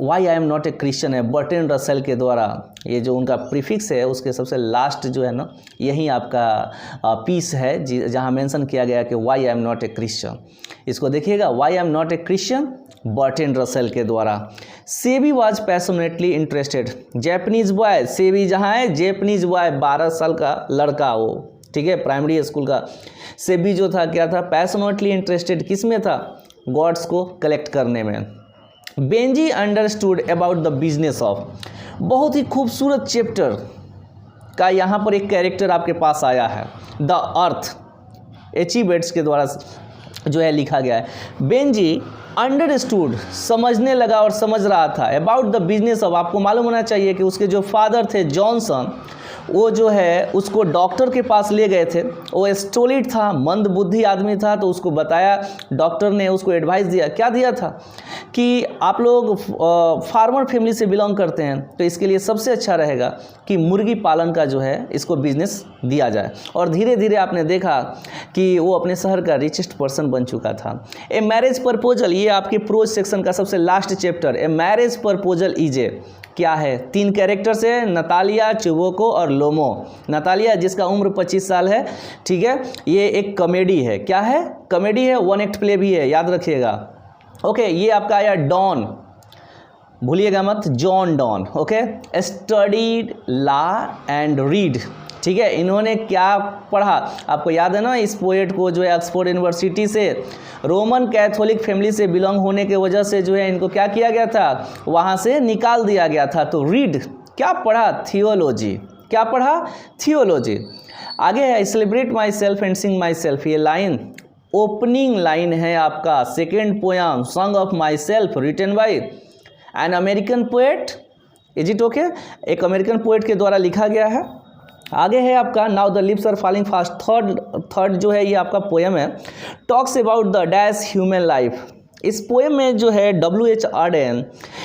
why I am not a Christian है, बर्ट्रैंड रसेल के द्वारा, ये जो उनका प्रीफिक्स है उसके सबसे लास्ट जो है ना, यही आपका पीस है जहाँ मेंशन किया गया कि why I am not a Christian. इसको देखिएगा, why I am not a Christian, Bertrand Russell के द्वारा। Sebi was passionately interested, Japanese boy, Sebi जहाँ है जैपनीज बॉय, 12 साल का लड़का वो, ठीक है, प्राइमरी स्कूल का। सेबी जो था क्या था, पैशनेटली इंटरेस्टेड किस में था, गॉड्स को कलेक्ट करने में। Benji understood about the business of, बहुत ही खूबसूरत चैप्टर का यहाँ पर एक कैरेक्टर आपके पास आया है, द अर्थ, एच.ई. बेट्स के द्वारा जो है लिखा गया है। बेंजी अंडरस्टूड, समझने लगा और समझ रहा था, अबाउट द बिजनेस ऑफ, आपको मालूम होना चाहिए कि उसके जो फादर थे जॉनसन, वो जो है उसको डॉक्टर के पास ले गए थे। वो स्टोलिड था, मंद बुद्धि आदमी था, तो उसको बताया, डॉक्टर ने उसको एडवाइस दिया, क्या दिया था कि आप लोग फार्मर फैमिली से बिलोंग करते हैं, तो इसके लिए सबसे अच्छा रहेगा कि मुर्गी पालन का जो है इसको बिजनेस दिया जाए। और धीरे धीरे आपने देखा कि वो अपने शहर का रिचेस्ट पर्सन बन चुका था। ए मैरिज प्रपोजल, ये आपके प्रोज सेक्शन का सबसे last chapter, A marriage proposal is a, क्या है, 3 कैरेक्टर्स है, नतालिया, चुबोको और लोमो। नतालिया जिसका उम्र 25 साल है, ठीक है, ये एक कॉमेडी है, क्या है, कॉमेडी है, 1 एक्ट प्ले भी है, याद रखिएगा। ओके, ये आपका आया डॉन, भूलिएगा मत, John Donne. Okay, studied law and read, ठीक है, इन्होंने क्या पढ़ा, आपको याद है ना, इस पोएट को जो है ऑक्सफोर्ड यूनिवर्सिटी से रोमन कैथोलिक फैमिली से बिलोंग होने की वजह से जो है इनको क्या किया गया था, वहाँ से निकाल दिया गया था। तो रीड क्या पढ़ा, थियोलॉजी, क्या पढ़ा, थियोलॉजी। आगे है celebrate myself and sing myself, ये लाइन ओपनिंग लाइन है आपका second poem song of myself written by an American poet, is it okay, एक अमेरिकन पोएट के द्वारा लिखा गया है। आगे है आपका now the lips are falling fast, third जो है ये आपका पोएम है, talks about the dash human life, इस पोएम में जो है W.H. Auden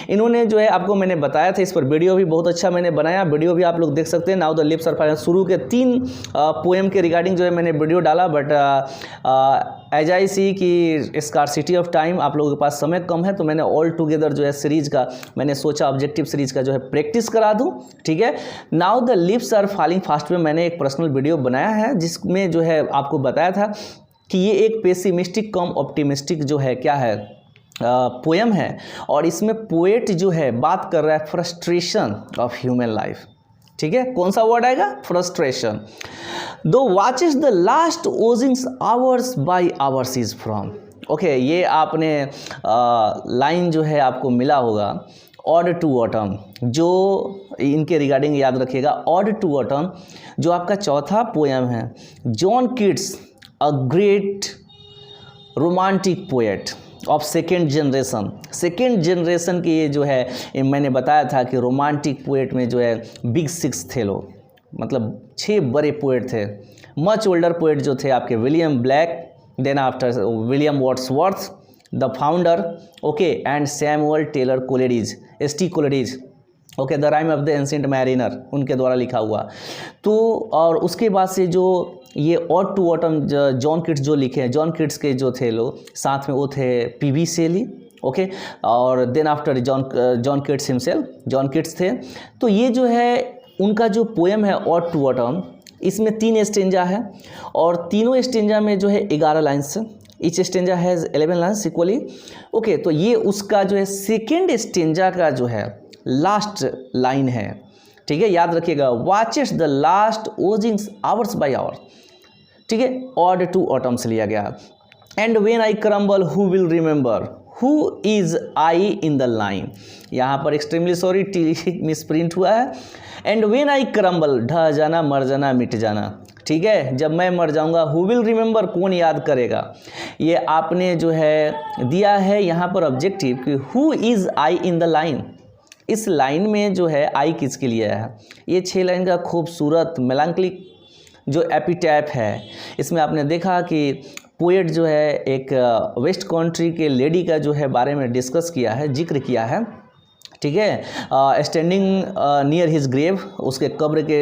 इन्होंने जो है आपको मैंने बताया था, इस पर वीडियो भी बहुत अच्छा मैंने बनाया, वीडियो भी आप लोग देख सकते हैं। Now the lips are fire शुरू के 3 पोएम के रिगार्डिंग जो है मैंने वीडियो डाला, बट एज आई सी की स्कार्सिटी ऑफ टाइम, आप लोगों के पास समय कम है, तो मैंने ऑल टुगेदर जो है सीरीज़ का मैंने सोचा ऑब्जेक्टिव सीरीज़ का जो है प्रैक्टिस करा दूं, ठीक है। Now the lips are falling fast में मैंने एक पर्सनल वीडियो बनाया है जिसमें जो है आपको बताया था कि ये एक पेसिमिस्टिक कम ऑप्टिमिस्टिक जो है क्या है पोएम है, और इसमें पोएट जो है बात कर रहा है फ्रस्ट्रेशन ऑफ ह्यूमन लाइफ, ठीक है। कौन सा वर्ड आएगा? फ्रस्ट्रेशन। दो watches the last oozings hours by hours is from, okay, ये आपने लाइन जो है आपको मिला होगा ऑड टू ऑटम, जो इनके रिगार्डिंग याद रखिएगा। ऑड टू ऑटम जो आपका चौथा पोएम है, John Keats a great romantic poet of second generation के, ये जो है मैंने बताया था कि रोमांटिक पोएट में जो है बिग 6 थे लोग, मतलब 6 बड़े पोएट थे। मच ओल्डर पोएट जो थे आपके William Blake, then after William Wordsworth the founder, okay, and Samuel Taylor Coleridge, S T. Coleridge, okay, the rime of the ancient mariner, उनके द्वारा लिखा हुआ। तो और उसके बाद से जो ये ode to autumn John Keats जो लिखे हैं, जॉन कीट्स के जो थे लोग साथ में वो थे पी.बी. शेली, ओके, और then after John Keats himself, John Keats थे। तो ये जो है उनका जो पोएम है ऑड टू ऑटम, इसमें 3 स्टेंजा है और तीनों स्टेंजा में जो है 11 लाइन्स है। Each stanza has 11 lines equally, okay. तो ये उसका जो है सेकेंड स्टेंजा का जो है लास्ट लाइन है, ठीक है, याद रखिएगा। Watches the last oozings hours by hours, ठीक है, ऑड टू ऑटम से लिया गया। And when I crumble who will remember who is I in the line, यहाँ पर एक्सट्रीमली सॉरी टी मिसप्रिंट हुआ है। एंड व्हेन आई क्रम्बल, ढह जाना, मर जाना, मिट जाना, ठीक है, जब मैं मर जाऊंगा, हु विल रिमेंबर, कौन याद करेगा। ये आपने जो है दिया है यहाँ पर ऑब्जेक्टिव कि who is I in the line, इस लाइन में जो है आई किसके लिए है। ये 6 लाइन का खूबसूरत मेलांकलिक जो एपिटैप है, इसमें आपने देखा कि पोएट जो है एक वेस्ट कंट्री के लेडी का जो है बारे में डिस्कस किया है, जिक्र किया है, ठीक है, स्टैंडिंग नियर हिज ग्रेव, उसके कब्र के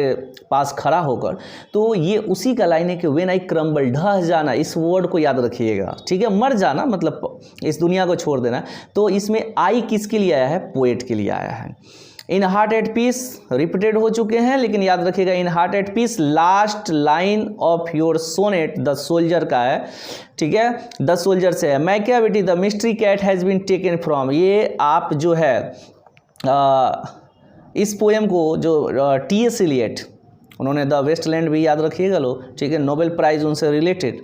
पास खड़ा होकर। तो ये उसी का लाइन है कि व्हेन आई क्रम्बल, ढह जाना, इस वर्ड को याद रखिएगा, ठीक है, मर जाना मतलब इस दुनिया को छोड़ देना। तो इसमें आई किसके लिए आया है? पोएट के लिए आया है। In heart at peace repeated हो चुके हैं, लेकिन याद रखिएगा in heart at peace last line of your sonnet the soldier का है, ठीक है, द सोल्जर से है। Macavity the mystery cat has been taken from, ये आप जो है इस पोएम को जो T.S. एलियट, उन्होंने द वेस्टलैंड भी याद रखिएगा लो, ठीक है, नोबेल प्राइज़ उनसे रिलेटेड,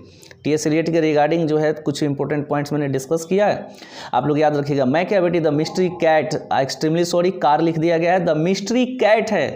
T.S. एलियट के रिगार्डिंग जो है कुछ इंपॉर्टेंट पॉइंट्स मैंने डिस्कस किया है, आप लोग याद रखिएगा। Macavity the mystery cat, extremely sorry car लिख दिया गया है, द मिस्ट्री कैट है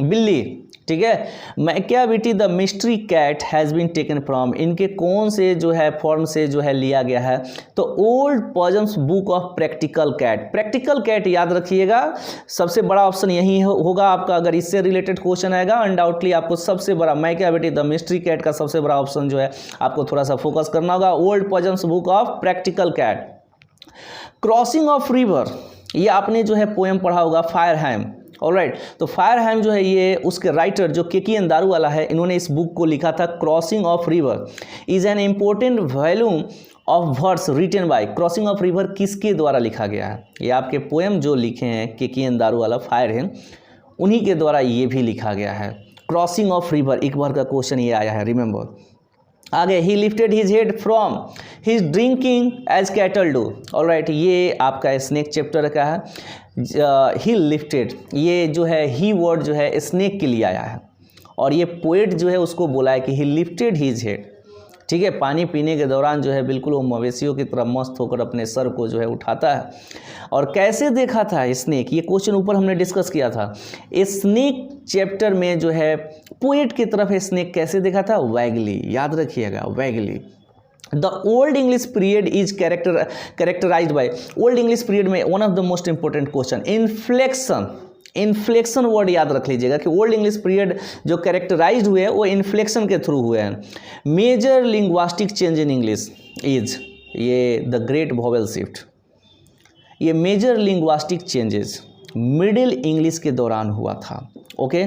बिल्ली, ठीक है। Macavity the mystery cat has been taken from, इनके कौन से जो है फॉर्म से जो है लिया गया है? तो old possum's book of practical cat, practical cat याद रखिएगा, सबसे बड़ा ऑप्शन यही होगा आपका। अगर इससे रिलेटेड क्वेश्चन आएगा अनडाउटली आपको सबसे बड़ा मैकियावेली द मिस्ट्री कैट का सबसे बड़ा ऑप्शन जो है आपको थोड़ा सा फोकस करना होगा, old possum's book of practical cat. Crossing of river, ये आपने जो है पोएम पढ़ा होगा फायरहैम, ऑलराइट। तो फायरहैम जो है ये उसके राइटर जो के.एन. दारूवाला है, इन्होंने इस बुक को लिखा था। Crossing of river is an important volume of words written by, crossing of river किसके द्वारा लिखा गया है? ये आपके पोएम जो लिखे हैं के.एन. दारूवाला फायरहैम, उन्हीं के द्वारा ये भी लिखा गया है। क्रॉसिंग ऑफ रिवर एक बार का क्वेश्चन ये आया है, रिमेंबर। आगे he lifted his head from his drinking as cattle do, alright, ये आपका स्नेक चैप्टर का है। ही लिफ्टेड, ये जो है ही वर्ड जो है स्नेक के लिए आया है, और ये पोएट जो है उसको बोला है कि ही लिफ्टेड हिज हेड, ठीक है, पानी पीने के दौरान जो है बिल्कुल वो मवेशियों की तरह मस्त होकर अपने सर को जो है उठाता है। और कैसे देखा था स्नेक, ये क्वेश्चन ऊपर हमने डिस्कस किया था। स्नेक चैप्टर में जो है पोएट की तरफ स्नेक कैसे देखा था? वैगली, याद रखिएगा vaguely. The old English period is characterised by, old English period में one of the most important question inflection, inflection word याद रख लीजिएगा कि ओल्ड इंग्लिश पीरियड जो कैरेक्टराइज्ड हुए हैं वो इन्फ्लेक्शन के थ्रू हुए हैं। Major linguistic change in English is, ये द ग्रेट वॉवेल शिफ्ट, ये major linguistic changes middle English के दौरान हुआ था। ओके,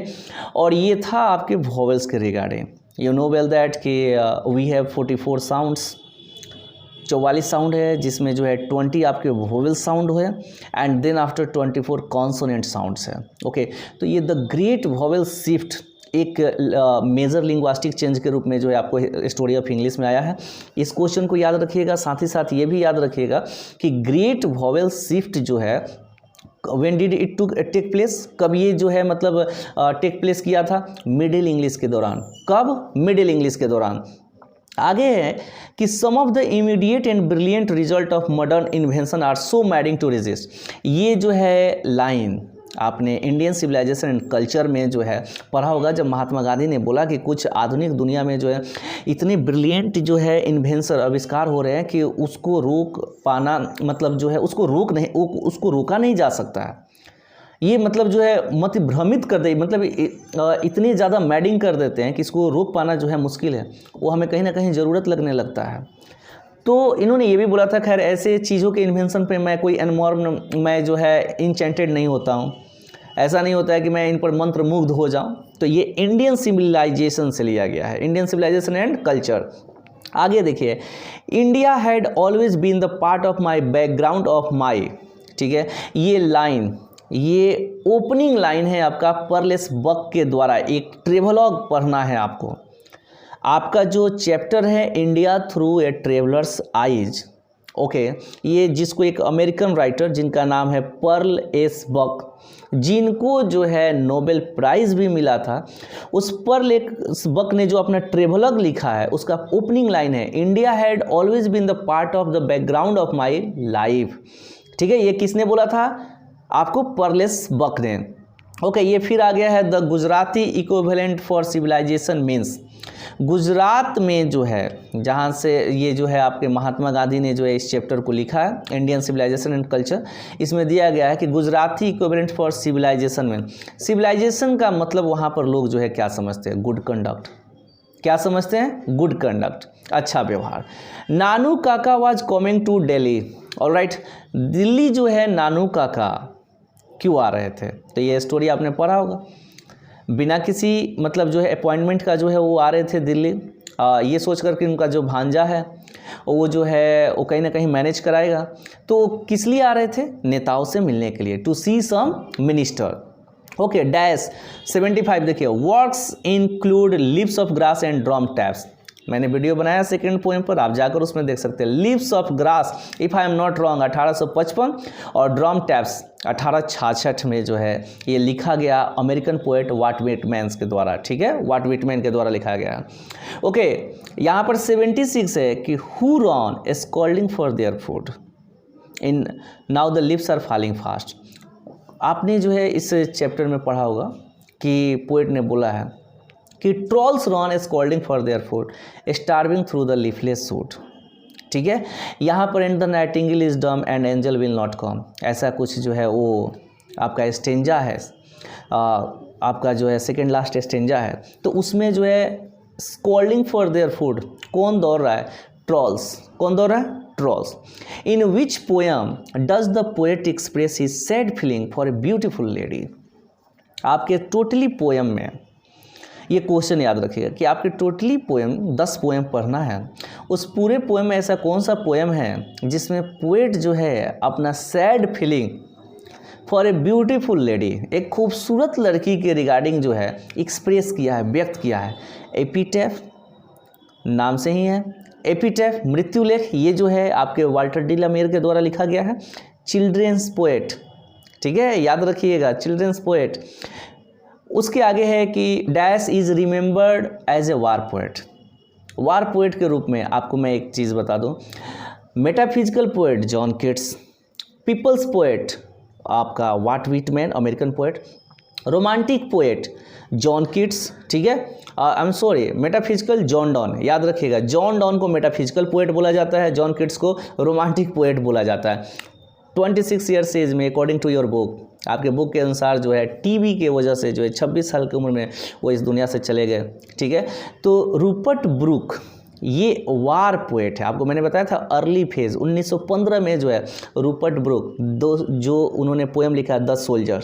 और ये था आपके वॉवेल्स के regarding. You know well that कि वी हैव 44 साउंड्स, 44 साउंड है, जिसमें जो है 20 आपके वोवेल साउंड है and then after 24 consonant sounds है। ओके, तो ये द ग्रेट वोवेल शिफ्ट एक मेजर लिंग्वास्टिक चेंज के रूप में जो है आपको स्टोरी ऑफ इंग्लिश में आया है। इस क्वेश्चन को याद रखिएगा, साथ ही साथ ये भी याद रखिएगा कि ग्रेट वोवेल शिफ्ट जो है when did it to take place, कब ये जो है मतलब टेक प्लेस किया था? मिडिल इंग्लिश के दौरान। कब? मिडिल इंग्लिश के दौरान। आगे है कि some of the immediate and brilliant result of modern invention are so maddening to resist. ये जो है लाइन आपने इंडियन सिविलाइजेशन एंड कल्चर में जो है पढ़ा होगा, जब महात्मा गांधी ने बोला कि कुछ आधुनिक दुनिया में जो है इतने ब्रिलियंट जो है इन्वेंशन आविष्कार हो रहे हैं कि उसको रोक पाना मतलब जो है उसको रोका नहीं जा सकता है। ये मतलब जो है मत भ्रमित कर दे, मतलब इतनी ज़्यादा मैडिंग कर देते हैं कि इसको रोक पाना जो है मुश्किल है, वो हमें कहीं ना कहीं ज़रूरत लगने लगता है। तो इन्होंने ये भी बोला था, खैर ऐसे चीज़ों के इन्वेंशन पे मैं कोई एनमॉर्म मैं जो है इंचेंटेड नहीं होता हूँ, ऐसा नहीं होता है कि मैं इन पर मंत्र मुग्ध हो जाऊँ। तो ये इंडियन सिविलाइजेशन से लिया गया है, इंडियन सिविलाइजेशन एंड कल्चर। आगे देखिए, India had always been the part of my background of my, ठीक है, ये लाइन, ये ओपनिंग लाइन है आपका पर्लेस बक के द्वारा। एक ट्रेवलॉग पढ़ना है आपको। आपका जो चैप्टर है India through a traveller's eyes, okay, ये जिसको एक अमेरिकन राइटर जिनका नाम है पर्ल एस बक, जिनको जो है नोबेल प्राइज़ भी मिला था, उस पर्ल एस बक ने जो अपना ट्रेवलॉग लिखा है उसका ओपनिंग लाइन है India had always been the part of the background of my life. ठीक है, ये किसने बोला था? आपको पर्लेस बक ने। ओके, ये फिर आ गया है the Gujarati equivalent for civilization means. Gujarat में जो है जहाँ से ये जो है आपके महात्मा गांधी ने जो है इस चैप्टर को लिखा है इंडियन सिविलाइजेशन एंड कल्चर, इसमें दिया गया है कि गुजराती इक्विवेलेंट फॉर सिविलाइजेशन में, सिविलाइजेशन का मतलब वहाँ पर लोग जो है क्या समझते हैं? Good conduct. क्या समझते हैं? गुड कंडक्ट, अच्छा व्यवहार। Nanu Kaka was coming to Delhi, alright, Delhi जो है नानू काका क्यों आ रहे थे? तो ये स्टोरी आपने पढ़ा होगा। बिना किसी मतलब जो है अपॉइंटमेंट का जो है वो आ रहे थे दिल्ली, ये सोच कर कि उनका जो भांजा है वो जो है वो कहीं ना कहीं मैनेज कराएगा। तो किस लिए आ रहे थे? नेताओं से मिलने के लिए, to see some minister. Okay, dash 75 देखिए, works include leaves of grass and drum taps. मैंने वीडियो बनाया सेकंड पोएम पर, आप जाकर उसमें देख सकते हैं। Leaves of grass if I am not wrong 1855 और ड्रम टैप्स 1866 में जो है ये लिखा गया अमेरिकन पोएट वाट विटमैन के द्वारा। ठीक है, वाट विटमैन के द्वारा लिखा गया। ओके, यहाँ पर 76 है कि who run scolding for their food in now the lips are falling fast. आपने जो है इस चैप्टर में पढ़ा होगा कि पोएट ने बोला है कि trolls run scolding for their food starving through the leafless suit. ठीक है, यहाँ पर and the nightingale is dumb and angel will not come, ऐसा कुछ जो है वो आपका स्टेंजा है, आपका जो है सेकेंड लास्ट स्टेंजा है। तो उसमें जो है स्कॉल्डिंग फॉर देयर फूड कौन दौड़ रहा है? ट्रॉल्स। कौन दौड़ रहा है? Trolls. In which poem does the poet express his sad feeling for a beautiful lady. आपके टोटली पोएम में ये क्वेश्चन याद रखिएगा कि आपके टोटली पोएम 10 पोएम पढ़ना है, उस पूरे पोएम में ऐसा कौन सा पोएम है जिसमें पोएट जो है अपना sad feeling for a beautiful lady, एक खूबसूरत लड़की के रिगार्डिंग जो है एक्सप्रेस किया है, व्यक्त किया है। एपिटैफ नाम से ही है, एपिटैफ मृत्युलेख, ये जो है आपके वाल्टर डी ला मेयर के द्वारा लिखा गया है। चिल्ड्रेंस पोएट, ठीक है, याद रखिएगा चिल्ड्रेंस पोएट। उसके आगे है कि dash is remembered as a war poet. War poet के रूप में आपको मैं एक चीज़ बता दूं, metaphysical poet John Keats, people's poet आपका Walt Whitman American poet, romantic poet John Keats, ठीक है, I am sorry metaphysical John Donne, याद रखिएगा जॉन डॉन को मेटाफिजिकल पोएट बोला जाता है, जॉन किट्स को रोमांटिक पोएट बोला जाता है। 26 ईयर्स एज में अकॉर्डिंग टू योर बुक, आपके बुक के अनुसार जो है टीबी के वजह से जो है 26 साल की उम्र में वो इस दुनिया से चले गए। ठीक है, तो रूपर्ट ब्रूक ये वार पोएट है। आपको मैंने बताया था अर्ली फेज 1915 में जो है रूपर्ट ब्रूक जो उन्होंने पोएम लिखा है द सोल्जर,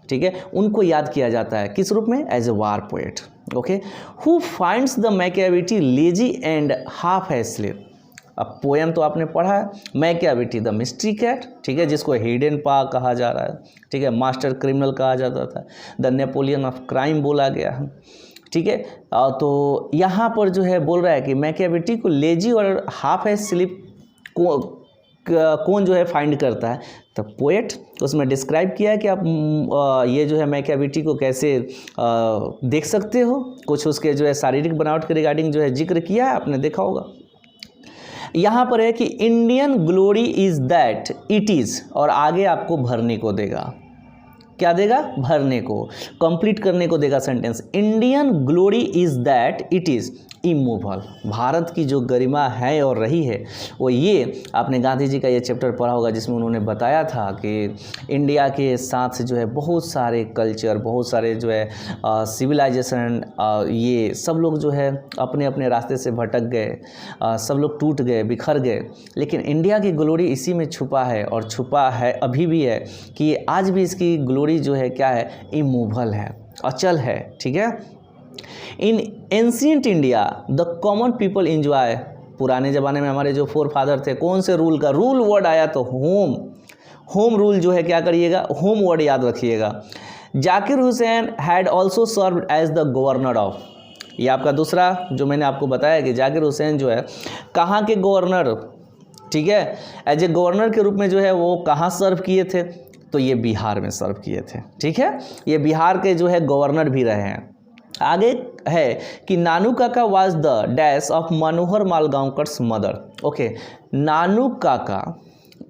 ठीक है, उनको याद किया जाता है किस रूप में? As a war poet. Okay, who finds the Macavity lazy and half asleep. अब पोएम तो आपने पढ़ा है, मैकियावेली द मिस्ट्री कैट, ठीक है, जिसको हिडन पा कहा जा रहा है, ठीक है, मास्टर क्रिमिनल कहा जाता था, द नेपोलियन ऑफ क्राइम बोला गया है, ठीक है। तो यहाँ पर जो है बोल रहा है कि मैकियावेली को लेजी और हाफ एस्लीप कौन जो है फाइंड करता है? तो पोएट। उसमें डिस्क्राइब किया है कि आप ये जो है मैकियावेली को कैसे देख सकते हो, कुछ उसके जो है शारीरिक बनावट के रिगार्डिंग जो है जिक्र किया है, आपने देखा होगा। यहाँ पर है कि Indian glory is that it is, और आगे आपको भरने को देगा, क्या देगा? भरने को, कंप्लीट करने को देगा sentence. Indian glory is that it is immovable. Bharat की जो गरिमा है और रही है वो ये, आपने गांधी जी का ये चैप्टर पढ़ा होगा जिसमें उन्होंने बताया था कि इंडिया के साथ जो है बहुत सारे कल्चर, बहुत सारे जो है सिविलाइजेशन, ये सब लोग जो है अपने अपने रास्ते से भटक गए, सब लोग टूट गए, बिखर गए, लेकिन इंडिया की ग्लोरी इसी में छुपा है, और छुपा है अभी भी है कि आज भी इसकी ग्लोरी जो है क्या है? इमूवेबल है, अचल है, ठीक है। इन ancient India the common people enjoy, पुराने ज़माने में हमारे जो फोर फादर थे, कौन से रूल का? रूल वर्ड आया तो होम, होम रूल जो है क्या करिएगा? होम वर्ड याद रखिएगा। Zakir Hussain had also serve as the governor of, ये आपका दूसरा जो मैंने आपको बताया कि जाकिर हुसैन जो है कहाँ के गवर्नर, ठीक है, एज ए गवर्नर के रूप में जो है वो कहाँ सर्व किए थे? तो ये बिहार में सर्व किए थे, ठीक है, ये बिहार के जो है गवर्नर भी रहे हैं। आगे है कि Nanu Kaka was the dash of Manohar Malgaonkar mother. Okay, Nanu Kaka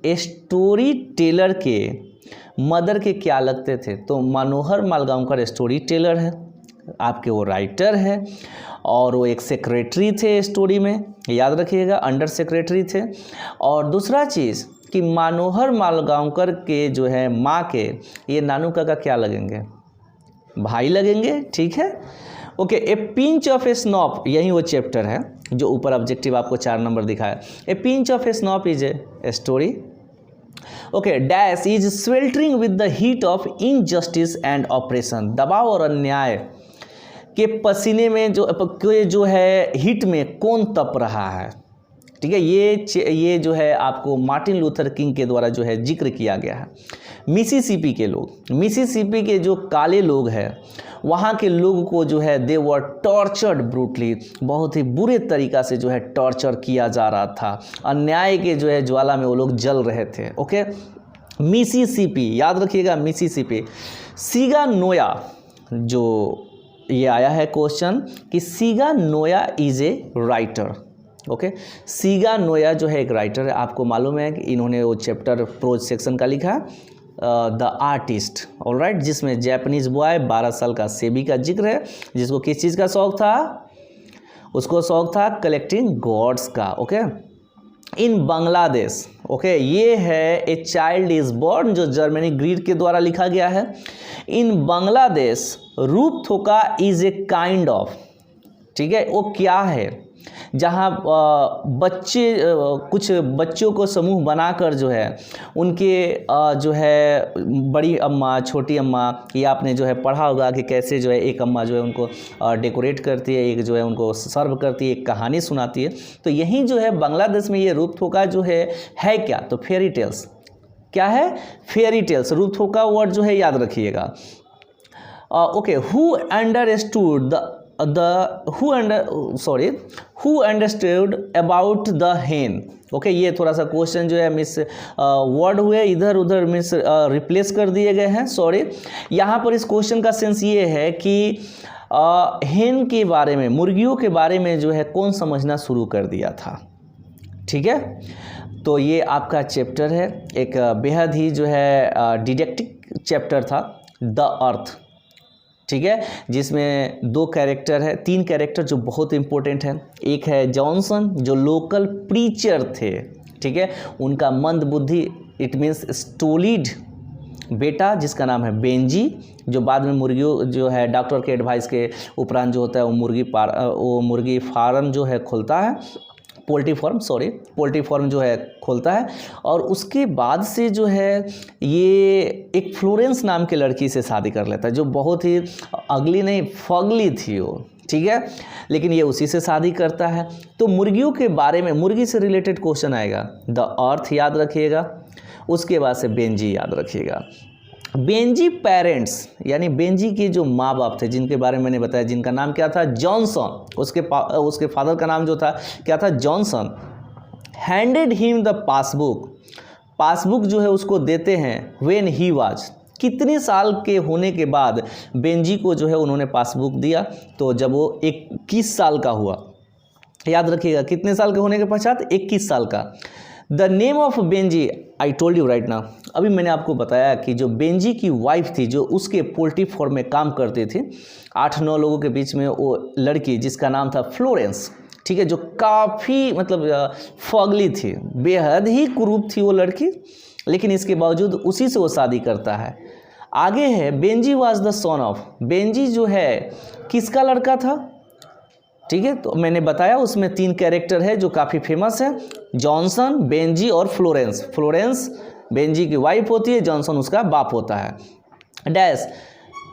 story Taylor के मदर के क्या लगते थे? तो मनोहर मालगांवकर स्टोरी टेलर है, आपके वो राइटर है, और वो एक सेक्रेटरी थे स्टोरी में, याद रखिएगा, अंडर सेक्रेटरी थे। और दूसरा चीज़ कि मनोहर मालगांवकर के जो है माँ के ये नानू काका क्या लगेंगे? भाई लगेंगे, ठीक है। Okay, A pinch of a स्नॉप, यही वो चैप्टर है जो ऊपर ऑब्जेक्टिव आपको 4 नंबर दिखाया। A pinch of a snuff is a story. Okay, dash is sweltering with the heat of injustice and oppression, दबाव और अन्याय के पसीने में जो है हीट में कौन तप रहा है, ठीक है। ये जो है आपको मार्टिन लूथर किंग के द्वारा जो है जिक्र किया गया है। मिसिसिपी के लोग, मिसिसिपी के जो काले लोग हैं, वहाँ के लोगों को जो है दे वर टॉर्चर्ड ब्रूटली, बहुत ही बुरे तरीक़ा से जो है टॉर्चर किया जा रहा था, अन्याय के जो है ज्वाला में वो लोग जल रहे थे। ओके, मिसिसिपी याद रखिएगा, मिसिसिपी। सीगा नोया, जो ये आया है क्वेश्चन कि सीगा Noah is a writer. Okay, सीगा नोया जो है एक राइटर है, आपको मालूम है कि इन्होंने वो चैप्टर प्रोज सेक्शन का लिखा द आर्टिस्ट, ऑलराइट, जिसमें जापानीज बॉय 12 साल का सेबी का जिक्र है, जिसको किस चीज़ का शौक था? उसको शौक था कलेक्टिंग गॉड्स का। ओके, इन बांग्लादेश, ओके, ये है ए चाइल्ड इज बॉर्न, जो जर्मनी ग्रीड के द्वारा लिखा गया है। इन बांग्लादेश रूप थोका इज ए काइंड ऑफ, ठीक है, वो क्या है? जहाँ बच्चे कुछ बच्चों को समूह बनाकर जो है उनके जो है बड़ी अम्मा, छोटी अम्मा, ये आपने जो है पढ़ा होगा कि कैसे जो है एक अम्मा जो है उनको डेकोरेट करती है, एक जो है उनको सर्व करती है, एक कहानी सुनाती है। तो यहीं जो है बांग्लादेश में ये रूपथोका जो है क्या? तो फेरी टेल्स। क्या है? Fairy tales. रूपथोका वर्ड जो है याद रखिएगा। Okay, who understood who understood about the हेन। ओके, ये थोड़ा सा क्वेश्चन जो है मिस वर्ड हुए, इधर उधर मिस रिप्लेस कर दिए गए हैं, सॉरी। यहाँ पर इस क्वेश्चन का सेंस ये है कि हेन के बारे में, मुर्गियों के बारे में जो है कौन समझना शुरू कर दिया था, ठीक है। तो ये आपका चैप्टर है, एक बेहद ही जो है डिडेक्टिक चैप्टर था, द अर्थ, ठीक है, जिसमें 2 कैरेक्टर है, 3 कैरेक्टर जो बहुत इंपॉर्टेंट है। एक है जॉनसन, जो लोकल प्रीचर थे, ठीक है, उनका मंद बुद्धि, इट मीन्स स्टोलिड, बेटा जिसका नाम है बेंजी, जो बाद में मुर्गियों जो है डॉक्टर के एडवाइस के उपरांत जो होता है वो मुर्गी फार्म जो है खोलता है, पोल्ट्री फार्म जो है खोलता है। और उसके बाद से जो है ये एक फ्लोरेंस नाम के लड़की से शादी कर लेता है, जो बहुत ही अगली नहीं फगली थी वो, ठीक है, लेकिन ये उसी से शादी करता है। तो मुर्गियों के बारे में, मुर्गी से रिलेटेड क्वेश्चन आएगा, द अर्थ याद रखिएगा, उसके बाद से बेंजी याद रखिएगा। बेंजी पेरेंट्स यानी बेंजी के जो माँ बाप थे, जिनके बारे में मैंने बताया, जिनका नाम क्या था, जॉनसन, उसके फादर का नाम जो था क्या था, Johnson, handed him the passbook जो है उसको देते हैं व्हेन ही वाज, कितने साल के होने के बाद बेंजी को जो है उन्होंने पासबुक दिया, तो जब वो 21 साल का हुआ, याद रखिएगा कितने साल के होने के पश्चात, 21 साल का। The name of Benji I told you right now, अभी मैंने आपको बताया कि जो बेंजी की वाइफ थी, जो उसके पोल्ट्री फार्म में काम करती थी, 8-9 लोगों के बीच में वो लड़की जिसका नाम था फ्लोरेंस, ठीक है, जो काफ़ी मतलब फगली थी, बेहद ही कुरूप थी वो लड़की, लेकिन इसके बावजूद उसी से वो शादी करता है। आगे है Benji was the son of, Benji जो है किसका लड़का था, ठीक है, तो मैंने बताया उसमें 3 कैरेक्टर है जो काफ़ी फेमस है, जॉनसन, बेंजी और फ्लोरेंस बेंजी की वाइफ होती है, जॉनसन उसका बाप होता है। डैश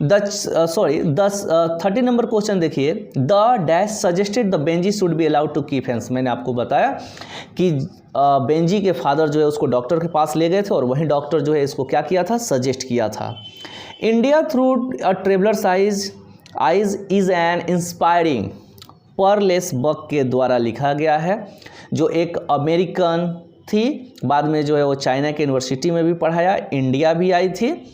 30 नंबर क्वेश्चन देखिए, the dash suggested the Benjy should be allowed to keep hens, मैंने आपको बताया कि बेंजी के फादर जो है उसको डॉक्टर के पास ले गए थे और वहीं डॉक्टर जो है इसको क्या किया था, सजेस्ट किया था। India through a traveller's eyes is an inspiring Pearl Buck के द्वारा लिखा गया है, जो एक अमेरिकन थी, बाद में जो है वो चाइना के यूनिवर्सिटी में भी पढ़ाया, इंडिया भी आई थी,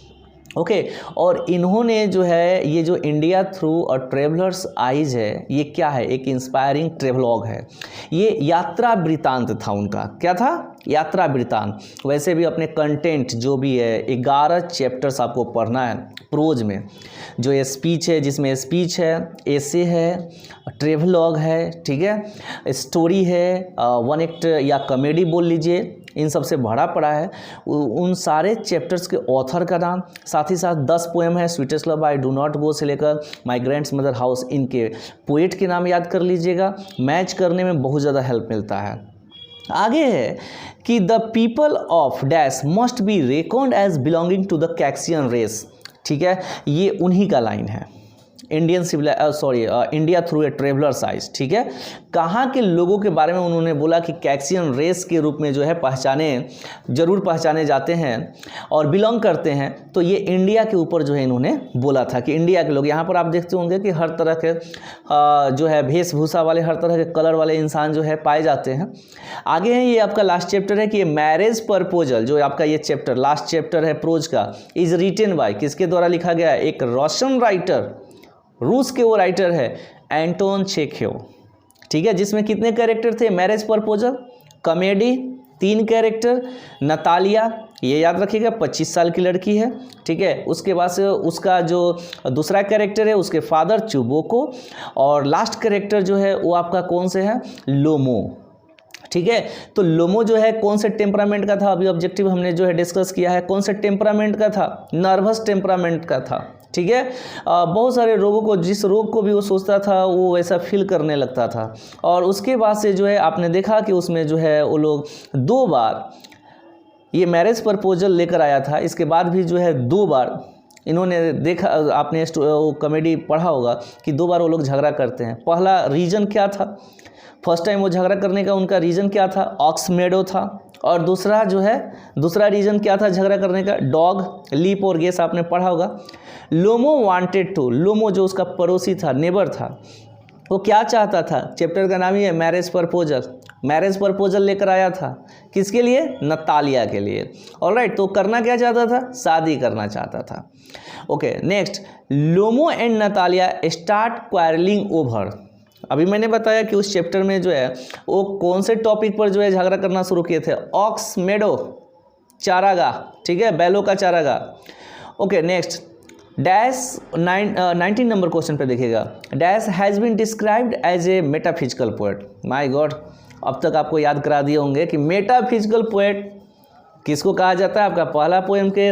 ओके। और इन्होंने जो है ये जो India through a traveller's eyes है, ये क्या है, एक इंस्पायरिंग ट्रेवलॉग है, ये यात्रा वृतांत था उनका, क्या था, यात्रा वृतांत। वैसे भी अपने कंटेंट जो भी है 11 चैप्टर्स आपको पढ़ना है प्रोज में, जो ये स्पीच है, जिसमें स्पीच है, एसे है, ट्रेवलॉग है, ठीक है, स्टोरी है, वन एक्ट या कॉमेडी बोल लीजिए, इन सब से भरा पड़ा है। उन सारे चैप्टर्स के ऑथर का नाम, साथ ही साथ 10 पोएम है, sweetest love, I do not go से लेकर माई ग्रैंड्स मदर हाउस, इनके पोएट के नाम याद कर लीजिएगा, मैच करने में बहुत ज़्यादा हेल्प मिलता है। आगे है कि the people of dash must be record as belonging to the Caucasian race, ठीक है, ये उन्हीं का लाइन है, India through a traveller's eyes, ठीक है। कहाँ के लोगों के बारे में उन्होंने बोला कि कैक्सियन रेस के रूप में जो है जरूर पहचाने जाते हैं और बिलोंग करते हैं, तो ये इंडिया के ऊपर जो है इन्होंने बोला था कि इंडिया के लोग, यहाँ पर आप देखते होंगे कि हर तरह के जो है वेशभूषा वाले, हर तरह के कलर वाले इंसान जो है पाए जाते हैं। आगे है ये आपका लास्ट चैप्टर है कि ये मैरिज प्रपोजल, जो आपका ये चैप्टर लास्ट चैप्टर है प्रोज का, इज रिटन बाय, किसके द्वारा लिखा गया है, एक रशियन राइटर, रूस के वो राइटर है एंटोन चेखोव, ठीक है, जिसमें कितने कैरेक्टर थे, marriage proposal, comedy 3 character, Natalia, ये याद रखिएगा 25 साल की लड़की है, ठीक है, उसके बाद से उसका जो दूसरा कैरेक्टर है उसके फादर चुबोको, और लास्ट कैरेक्टर जो है वो आपका कौन से है, लोमो, ठीक है। तो लोमो जो है कौन से टेम्परामेंट का था, अभी ऑब्जेक्टिव हमने जो है डिस्कस किया है, कौन से टेम्परामेंट का था, नर्वस टेम्परामेंट का था, ठीक है। बहुत सारे रोगों को, जिस रोग को भी वो सोचता था वो वैसा फील करने लगता था। और उसके बाद से जो है आपने देखा कि उसमें जो है वो लोग 2 बार ये मैरिज प्रपोजल लेकर आया था, इसके बाद भी जो है 2 बार इन्होंने देखा, आपने वो कॉमेडी पढ़ा होगा कि 2 बार वो लोग झगड़ा करते हैं। पहला रीज़न क्या था, फर्स्ट टाइम वो झगड़ा करने का उनका रीज़न क्या था, ऑक्स मेडो था, और दूसरा रीज़न क्या था झगड़ा करने का, डॉग, लीप और गेस आपने पढ़ा होगा। लोमो वांटेड टू, लोमो जो उसका पड़ोसी था, नेबर था, वो क्या चाहता था, चैप्टर का नाम ही है मैरिज प्रपोजल लेकर आया था, किसके लिए, नतालिया के लिए, ऑलराइट। तो करना क्या चाहता था, शादी करना चाहता था, okay. Next, Lomov and Natalia start quarrelling over, अभी मैंने बताया कि उस चैप्टर में जो है वो कौन से टॉपिक पर जो है झगड़ा करना शुरू किए थे, ऑक्स मेडो, चारागाह, ठीक है, बैलों का चारागाह, okay. Next, dash 19 number question पे देखिएगा, dash has been described as a metaphysical poet, my God, अब तक आपको याद करा दिए होंगे कि मेटाफिजिकल पोएट किसको कहा जाता है? आपका पहला पोएम के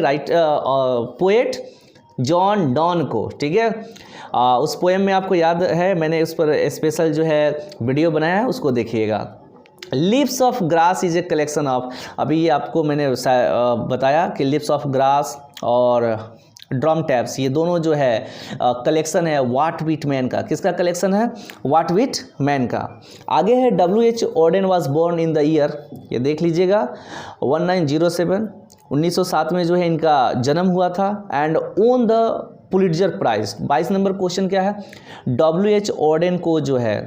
पोएट जॉन डॉन को, ठीक है। उस पोएम में आपको याद है, मैंने उस पर स्पेशल जो है वीडियो बनाया है, उसको देखिएगा। Lips of grass is a collection of, अभी ये आपको मैंने बताया कि लिप्स ऑफ ग्रास और ड्रम टैप्स ये दोनों जो है कलेक्शन है व्हाट व्हिटमैन का। किसका कलेक्शन है? व्हाट व्हिटमैन का। आगे है W.H. Auden was born in the year, ये देख लीजिएगा 1907, 1907 में जो है इनका जन्म हुआ था। And won the Pulitzer prize. 22 number question क्या है? W.H. ऑर्डेन को जो है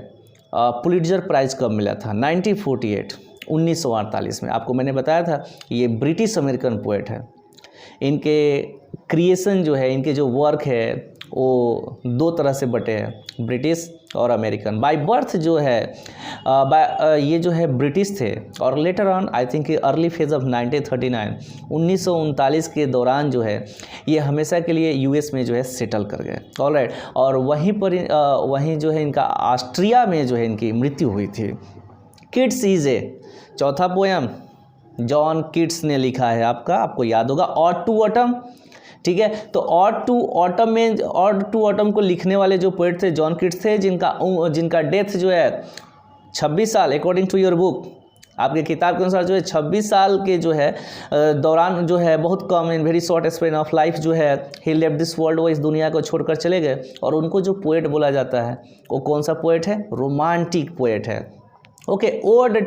पुलिट्जर प्राइज कब मिला था? 1948, 1948 में। आपको मैंने बताया था ये ब्रिटिश अमेरिकन पोएट है। इनके क्रिएशन जो है, इनके जो वर्क है वो दो तरह से बटे हैं, ब्रिटिश और अमेरिकन। बाय बर्थ जो है ये जो है ब्रिटिश थे, और later on I think early phase of 1939, 1939 के दौरान जो है ये हमेशा के लिए यूएस में जो है सेटल कर गए। ऑलराइट, और वहीं पर वहीं जो है इनका ऑस्ट्रिया में जो है इनकी मृत्यु हुई थी। किड्स इज ए, चौथा पोएम जॉन किड्स ने लिखा है आपका, आपको याद होगा, ऑड टू ऑटम, ठीक है। तो ऑड टू ऑटम में, ऑड टू ऑटम को लिखने वाले जो पोएट थे जॉन किड्स थे, जिनका डेथ जो है 26 साल, अकॉर्डिंग टू योर बुक, आपके किताब के अनुसार जो है 26 साल के जो है दौरान जो है बहुत कम, in very short span of life जो है ही लेफ्ट दिस वर्ल्ड, वो इस दुनिया को छोड़कर चले गए। और उनको जो पोएट बोला जाता है वो कौन सा पोएट है? रोमांटिक पोएट है। Okay, ode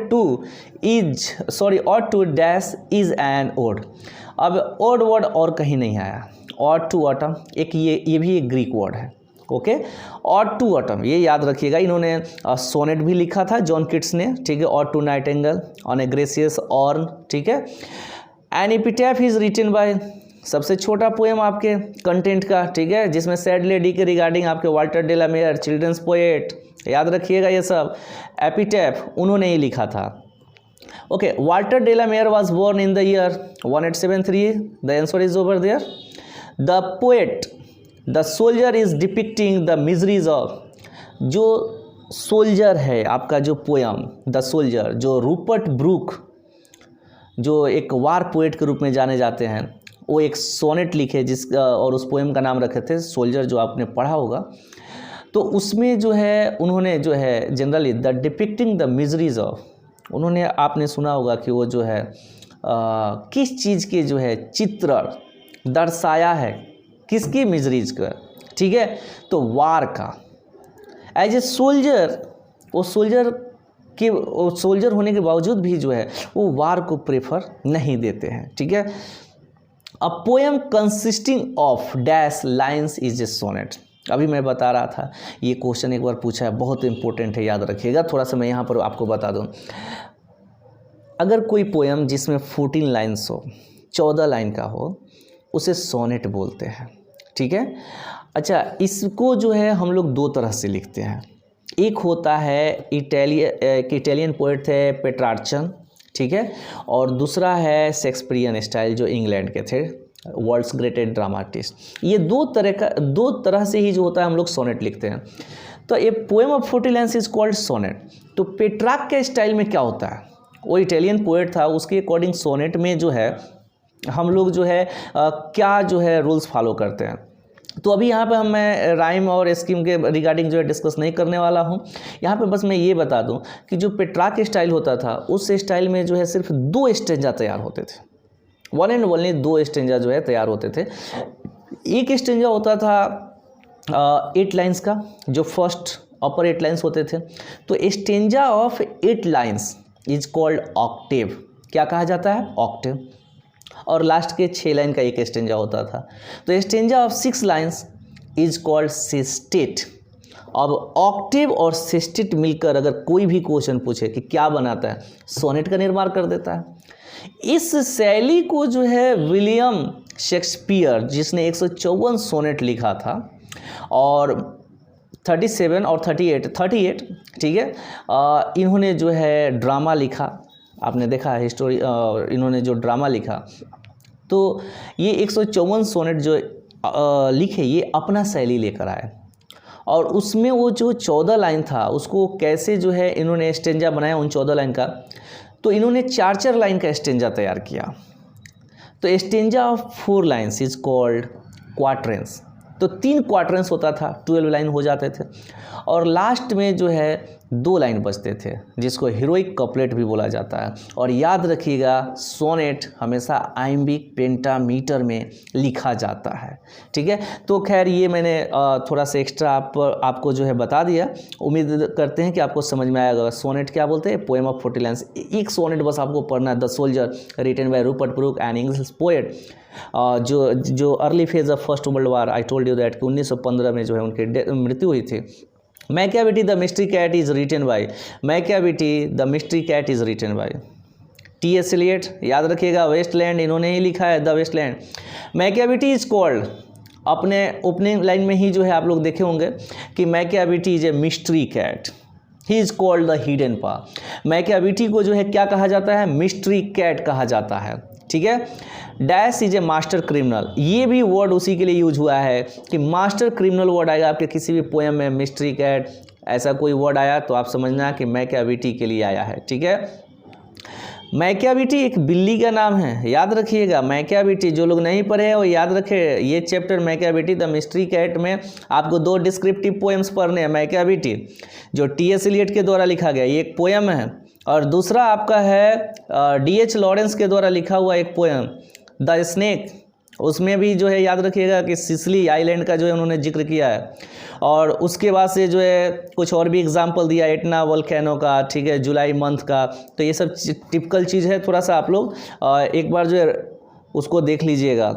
to dash is an ode. अब ओड वर्ड और कहीं नहीं आया, ऑड टू ऑटम एक ये भी एक ग्रीक वर्ड है। ओके, ऑड टू ऑटम ये याद रखिएगा। इन्होंने सोनेट भी लिखा था जॉन किट्स ने, ठीक है, ode to nightingale on a Grecian urn, ठीक है। An epitaph is written by, सबसे छोटा पोएम आपके कंटेंट का, ठीक है, जिसमें सैड लेडी के रिगार्डिंग आपके Walter de la Mare, children's poet, याद रखिएगा ये सब। एपिटैफ उन्होंने ही लिखा था। Okay, Walter de la Mare was born in the year 1873, the answer is over there. The poet the soldier is depicting the miseries of, जो soldier है आपका जो पोएम द सोल्जर, जो रूपर्ट ब्रूक जो एक वार पोएट के रूप में जाने जाते हैं, वो एक सोनेट लिखे और उस पोएम का नाम रखे थे सोल्जर, जो आपने पढ़ा होगा। तो उसमें जो है उन्होंने जो है generally the depicting the miseries of, उन्होंने आपने सुना होगा कि वो जो है किस चीज़ के जो है चित्र दर्शाया है, किसकी मिजरीज का, ठीक है, तो वार का। एज ए सोल्जर, वो सोल्जर होने के बावजूद भी जो है वो वार को प्रेफर नहीं देते हैं, ठीक है। A poem consisting of dash lines is a sonnet. अभी मैं बता रहा था ये क्वेश्चन एक बार पूछा है, बहुत इंपॉर्टेंट है, याद रखिएगा। थोड़ा सा मैं यहाँ पर आपको बता दूँ, अगर कोई पोएम जिसमें 14 लाइन्स हो, 14 लाइन का हो, उसे सोनेट बोलते हैं, ठीक है। अच्छा, इसको जो है हम लोग दो तरह से लिखते हैं। एक होता है इटालियन पोएट थे पेट्रार्चन, ठीक है, और दूसरा है शेक्सपियरियन स्टाइल जो इंग्लैंड के थे, वर्ल्ड्स ग्रेटेस्ट ड्रामाटिस्ट। ये दो तरह से ही जो होता है हम लोग सोनेट लिखते हैं। तो a poem of 40 lines is called sonnet. तो पेट्रार्क के स्टाइल में क्या होता है, वो इटालियन पोएट था, उसके अकॉर्डिंग सोनेट में जो है हम लोग जो है क्या जो है रूल्स फॉलो करते हैं। तो अभी यहाँ पे मैं राइम और स्कीम के रिगार्डिंग जो है डिस्कस नहीं करने वाला हूँ। यहाँ पे बस मैं ये बता दूँ कि जो पेट्रार्क स्टाइल होता था, उस स्टाइल में जो है सिर्फ 2 स्टेंजा तैयार होते थे, 1 and only 2 स्टेंजा जो है तैयार होते थे। एक स्टेंजा होता था 8 लाइन्स का, जो फर्स्ट अपर 8 लाइन्स होते थे। तो stanza of 8 lines is called Octave. क्या कहा जाता है? ऑक्टेव। और लास्ट के 6 लाइन का एक स्टेंजा होता था। तो stanza of 6 lines is called sestet. अब ऑक्टेव और सेस्टेट मिलकर अगर कोई भी क्वेश्चन पूछे कि क्या बनाता है, सोनेट का निर्माण कर देता है। इस शैली को जो है विलियम शेक्सपियर, जिसने 154 सोनेट लिखा था, और 37 और 38, ठीक है, इन्होंने जो है ड्रामा लिखा। आपने देखा है हिस्टोरी, इन्होंने जो ड्रामा लिखा, तो ये 154 सोनेट जो लिखे, ये अपना शैली लेकर आए। और उसमें वो जो 14 लाइन था, उसको कैसे जो है इन्होंने स्टेंजा बनाया उन 14 लाइन का। तो इन्होंने 4-4 लाइन का स्टेंजा तैयार किया। तो stanza of 4 lines is called quatrains. तो 3 क्वाट्रेंस होता था, 12 लाइन हो जाते थे, और लास्ट में जो है 2 लाइन बचते थे जिसको हीरोइक कपलेट भी बोला जाता है। और याद रखिएगा सोनेट हमेशा आइम्बिक पेंटामीटर में लिखा जाता है, ठीक है। तो खैर ये मैंने थोड़ा सा एक्स्ट्रा आपको जो है बता दिया। उम्मीद करते हैं कि आपको समझ में आएगा। सोनेट क्या बोलते हैं? Poem of 40 lines. एक सोनेट बस आपको पढ़ना है, the soldier, written by Rupert Brooke and English poet. जो early phase of first world war, I told you that कि 1915 में जो है उनकी मृत्यु हुई थी। Machiavelli the mystery cat is written by, Machiavelli the mystery cat is written by T S. Eliot. याद रखिएगा, वेस्टलैंड इन्होंने ही लिखा है, the wasteland. Machiavelli is called, अपने ओपनिंग लाइन में ही जो है आप लोग देखे होंगे कि Macavity is a mystery cat, he is called the hidden paw. Macavity को जो है क्या कहा जाता है? मिस्ट्री कैट कहा जाता है, ठीक है। Dash is a master criminal, ये भी वर्ड उसी के लिए यूज हुआ है कि मास्टर क्रिमिनल वर्ड आएगा आपके किसी भी पोएम में, मिस्ट्री कैट ऐसा कोई वर्ड आया तो आप समझना कि मैकियावेली के लिए आया है, ठीक है। मैकियावेली एक बिल्ली का नाम है, याद रखिएगा। मैकियावेली, जो लोग नहीं पढ़े हैं वो याद रखे। ये chapter Macavity the mystery cat में आपको 2 डिस्क्रिप्टिव पोएम्स पढ़ने हैं। मैकियावेली जो टी.एस. एलियट के द्वारा लिखा गया, ये एक पोएम है, और दूसरा आपका है डी.एच. लॉरेंस के द्वारा लिखा हुआ एक पोएम द स्नेक। उसमें भी जो है याद रखिएगा कि सिसिली आइलैंड का जो है उन्होंने जिक्र किया है। और उसके बाद से जो है कुछ और भी एग्जाम्पल दिया, एटना वोल्केनो का, ठीक है, जुलाई मंथ का। तो ये सब टिपिकल चीज़ है, थोड़ा सा आप लोग एक बार जो है उसको देख लीजिएगा।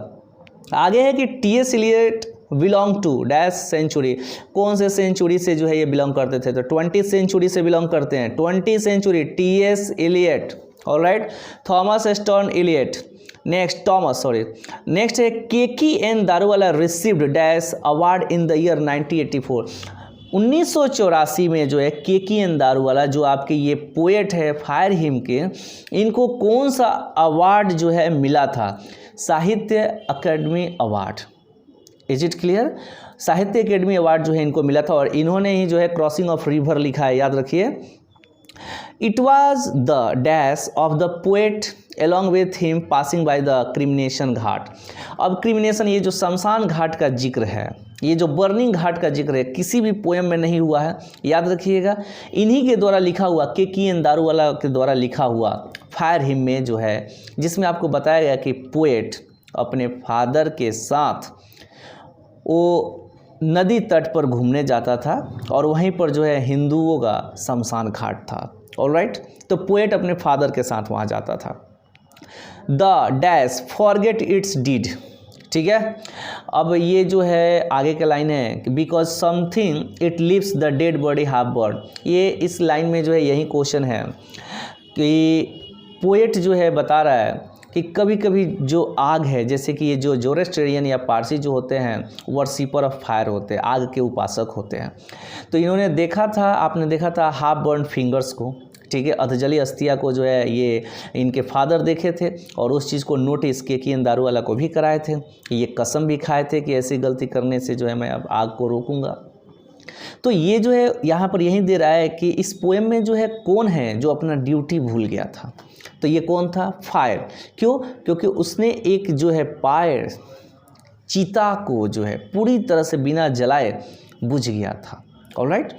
आगे है कि T S. Eliot belong to dash century, कौन से सेंचुरी से जो है ये बिलोंग करते थे? तो 20th सेंचुरी से बिलोंग करते हैं। 20th century, T S. Eliot, alright. Thomas Stearns Eliot, next next है Keki N Daruwalla received dash award in the year 1984। 1984 में जो है केकी एन दारूवाला, जो आपके ये पोएट है फायर हिम के, इनको कौन सा अवार्ड जो है मिला था? साहित्य academy award. Is it clear? साहित्य अकेडमी अवार्ड जो है इनको मिला था, और इन्होंने ही जो है क्रॉसिंग ऑफ रिवर लिखा है, याद रखिए। It was the dash of the poet along with him passing by the क्रिमिनेशन घाट। अब क्रिमिनेशन, ये जो शमशान घाट का जिक्र है, ये जो बर्निंग घाट का जिक्र है, किसी भी पोएम में नहीं हुआ है, याद रखिएगा। इन्हीं के द्वारा लिखा हुआ, केकी एन दारूवाला के द्वारा लिखा हुआ फायर हिम में जो है, जिसमें आपको बताया गया कि पोएट अपने फादर के साथ वो नदी तट पर घूमने जाता था, और वहीं पर जो है हिंदुओं का शमशान घाट था, ऑलराइट। तो पोएट अपने फादर के साथ वहाँ जाता था। The dash forget its deed, ठीक है। अब ये जो है आगे का लाइन है, because something it leaves the dead body half burn. ये इस लाइन में जो है यही क्वेश्चन है कि पोएट जो है बता रहा है कि कभी कभी जो आग है, जैसे कि ये जो जोरेस्ट्रियन या पारसी जो होते हैं वर्शिपर ऑफ फायर होते हैं, आग के उपासक होते हैं। तो इन्होंने देखा था, आपने देखा था हाफ बर्न फिंगर्स को, ठीक है, अधजली अस्थिया को जो है ये इनके फादर देखे थे, और उस चीज़ को नोटिस केकी एन दारूवाला को भी कराए थे। ये कसम भी खाए थे कि ऐसी गलती करने से जो है मैं अब आग को रोकूंगा। तो ये जो है यहाँ पर यही दे रहा है कि इस पोएम में जो है कौन है जो अपना ड्यूटी भूल गया था? तो ये कौन था? फायर। क्यों? क्योंकि उसने एक जो है फायर चीता को जो है पूरी तरह से बिना जलाए बुझ गया था, alright.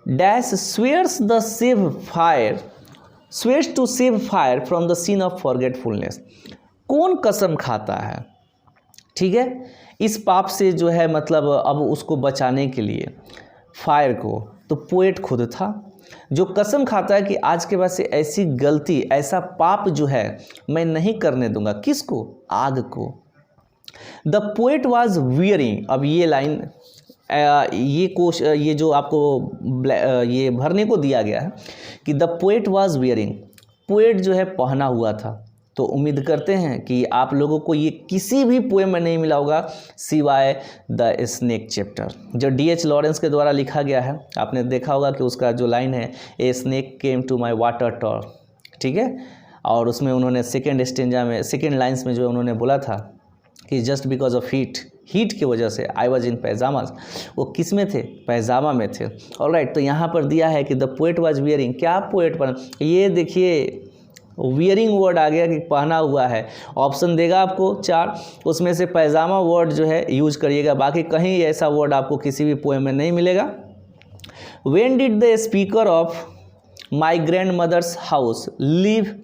Dash swears the save fire, swears to save fire from the scene of forgetfulness. कौन कसम खाता है, ठीक है, इस पाप से जो है, मतलब अब उसको बचाने के लिए फायर को? तो पोएट खुद था जो कसम खाता है कि आज के बाद से ऐसी गलती, ऐसा पाप जो है मैं नहीं करने दूंगा। किसको? आग को। द पोएट वॉज वियरिंग, अब ये लाइन ये जो आपको ये भरने को दिया गया है कि the poet was wearing, poet जो है पहना हुआ था। तो उम्मीद करते हैं कि आप लोगों को ये किसी भी पोएम में नहीं मिला होगा सिवाय द स्नेक चैप्टर, जो डी.एच. लॉरेंस के द्वारा लिखा गया है। आपने देखा होगा कि उसका जो लाइन है, a snake came to my water trough, ठीक है, और उसमें उन्होंने सेकेंड स्टेंजा में, सेकेंड लाइन्स में जो उन्होंने बोला था कि जस्ट बिकॉज ऑफ हीट की वजह से आई वॉज इन पैजामाज। वो किस में थे? पैजामा में थे, ऑलराइट। तो यहाँ पर दिया है कि द पोएट वाज वियरिंग, क्या पोएट पर? ये देखिए वियरिंग वर्ड आ गया कि पहना हुआ है, ऑप्शन देगा आपको 4, उसमें से पैजामा वर्ड जो है यूज करिएगा, बाकी कहीं ऐसा वर्ड आपको किसी भी पोएम में नहीं मिलेगा। When did the speaker of my grandmother's house live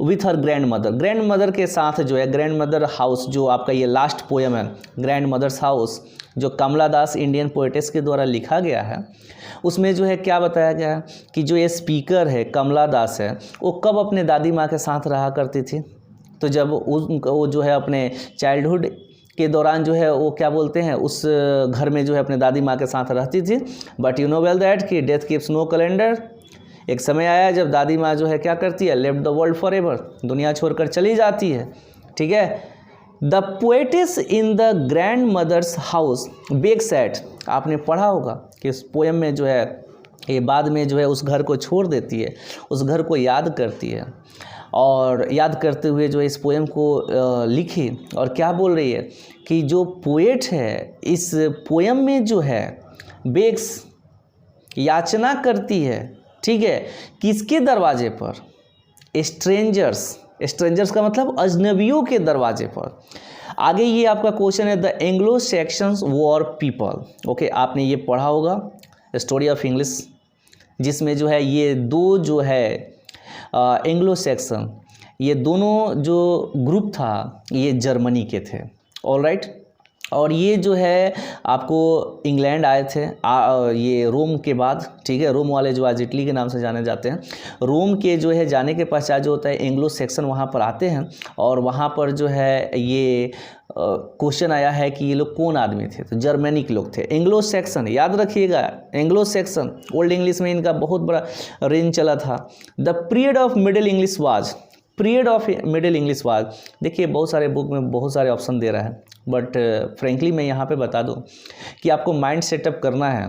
with her grandmother, grandmother के साथ जो है, ग्रैंड मदर हाउस जो आपका ये लास्ट पोएम है ग्रैंड मदर्स हाउस, जो कमला दास इंडियन पोएटेस के द्वारा लिखा गया है, उसमें जो है क्या बताया गया है कि जो ये स्पीकर है कमला दास है, वो कब अपने दादी माँ के साथ रहा करती थी। तो जब वो जो है अपने चाइल्डहुड के दौरान जो है वो क्या बोलते हैं, उस घर में जो है अपने दादी माँ के साथ रहती थी। But you know well that कि डेथ कीप्स नो कैलेंडर, एक समय आया जब दादी माँ जो है क्या करती है, left the world forever, दुनिया छोड़कर चली जाती है। ठीक है, the poetess in the grandmother's house beg sad, आपने पढ़ा होगा कि इस पोएम में जो है ये बाद में जो है उस घर को छोड़ देती है, उस घर को याद करती है, और याद करते हुए जो इस पोएम को लिखी, और क्या बोल रही है कि जो पोएट है इस पोएम में जो है बेग्स, याचना करती है, ठीक है, किसके दरवाजे पर, स्ट्रेंजर्स, स्ट्रेंजर्स का मतलब अजनबियों के दरवाजे पर। आगे ये आपका क्वेश्चन है the Anglo sections war people, okay, आपने ये पढ़ा होगा स्टोरी ऑफ इंग्लिश, जिसमें जो है ये दो जो है एंग्लो सेक्शन, ये दोनों जो ग्रुप था ये जर्मनी के थे, ऑलराइट। और ये जो है आपको इंग्लैंड आए थे ये रोम के बाद, ठीक है, रोम वाले जो आज इटली के नाम से जाने जाते हैं, रोम के जो है जाने के पश्चात जो होता है एंग्लो सेक्शन वहाँ पर आते हैं, और वहाँ पर जो है ये क्वेश्चन आया है कि ये लोग कौन आदमी थे, तो जर्मनिक लोग थे। एंग्लो सेक्शन याद रखिएगा, एंग्लो सेक्शन ओल्ड इंग्लिश में इनका बहुत बड़ा रेंज चला था। The period of middle English was, period of middle English was, देखिए बहुत सारे बुक में बहुत सारे ऑप्शन दे रहा है, बट फ्रेंकली मैं यहाँ पे बता दूँ कि आपको माइंड सेटअप करना है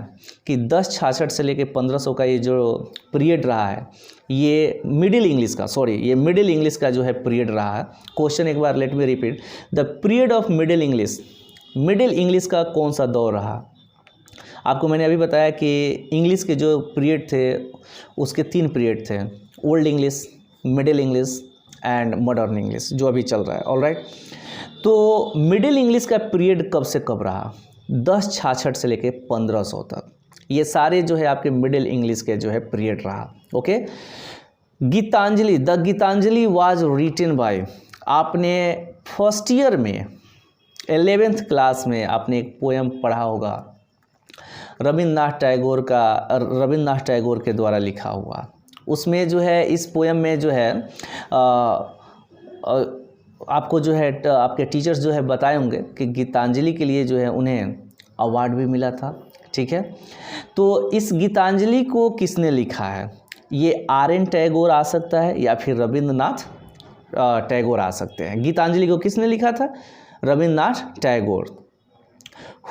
कि 1066 से लेके 1500 का ये जो पीरियड रहा है ये मिडिल इंग्लिश का, सॉरी ये मिडिल इंग्लिश का जो है पीरियड रहा है। क्वेश्चन एक बार let me repeat, the period of middle English, middle English का कौन सा दौर रहा। आपको मैंने अभी बताया कि इंग्लिश के जो पीरियड थे उसके 3 पीरियड थे, old English, middle English and modern English जो अभी चल रहा है, ऑलराइट। तो मिडिल इंग्लिश का पीरियड कब से कब रहा, 1066 से लेके 1500 तक, ये सारे जो है आपके मिडिल इंग्लिश के जो है पीरियड रहा, okay. Gitanjali, the Gitanjali was written by, आपने फर्स्ट ईयर में 11th क्लास में आपने एक पोएम पढ़ा होगा रविन्द्रनाथ टैगोर का, रविन्द्रनाथ टैगोर के द्वारा लिखा हुआ। उसमें जो है इस पोएम में जो है आपको जो है आपके टीचर्स जो है बताए होंगे कि गीतांजलि के लिए जो है उन्हें अवार्ड भी मिला था, ठीक है। तो इस गीतांजलि को किसने लिखा है, ये आर.एन. टैगोर आ सकता है या फिर रविन्द्रनाथ टैगोर आ सकते हैं। गीतांजलि को किसने लिखा था, Rabindranath Tagore.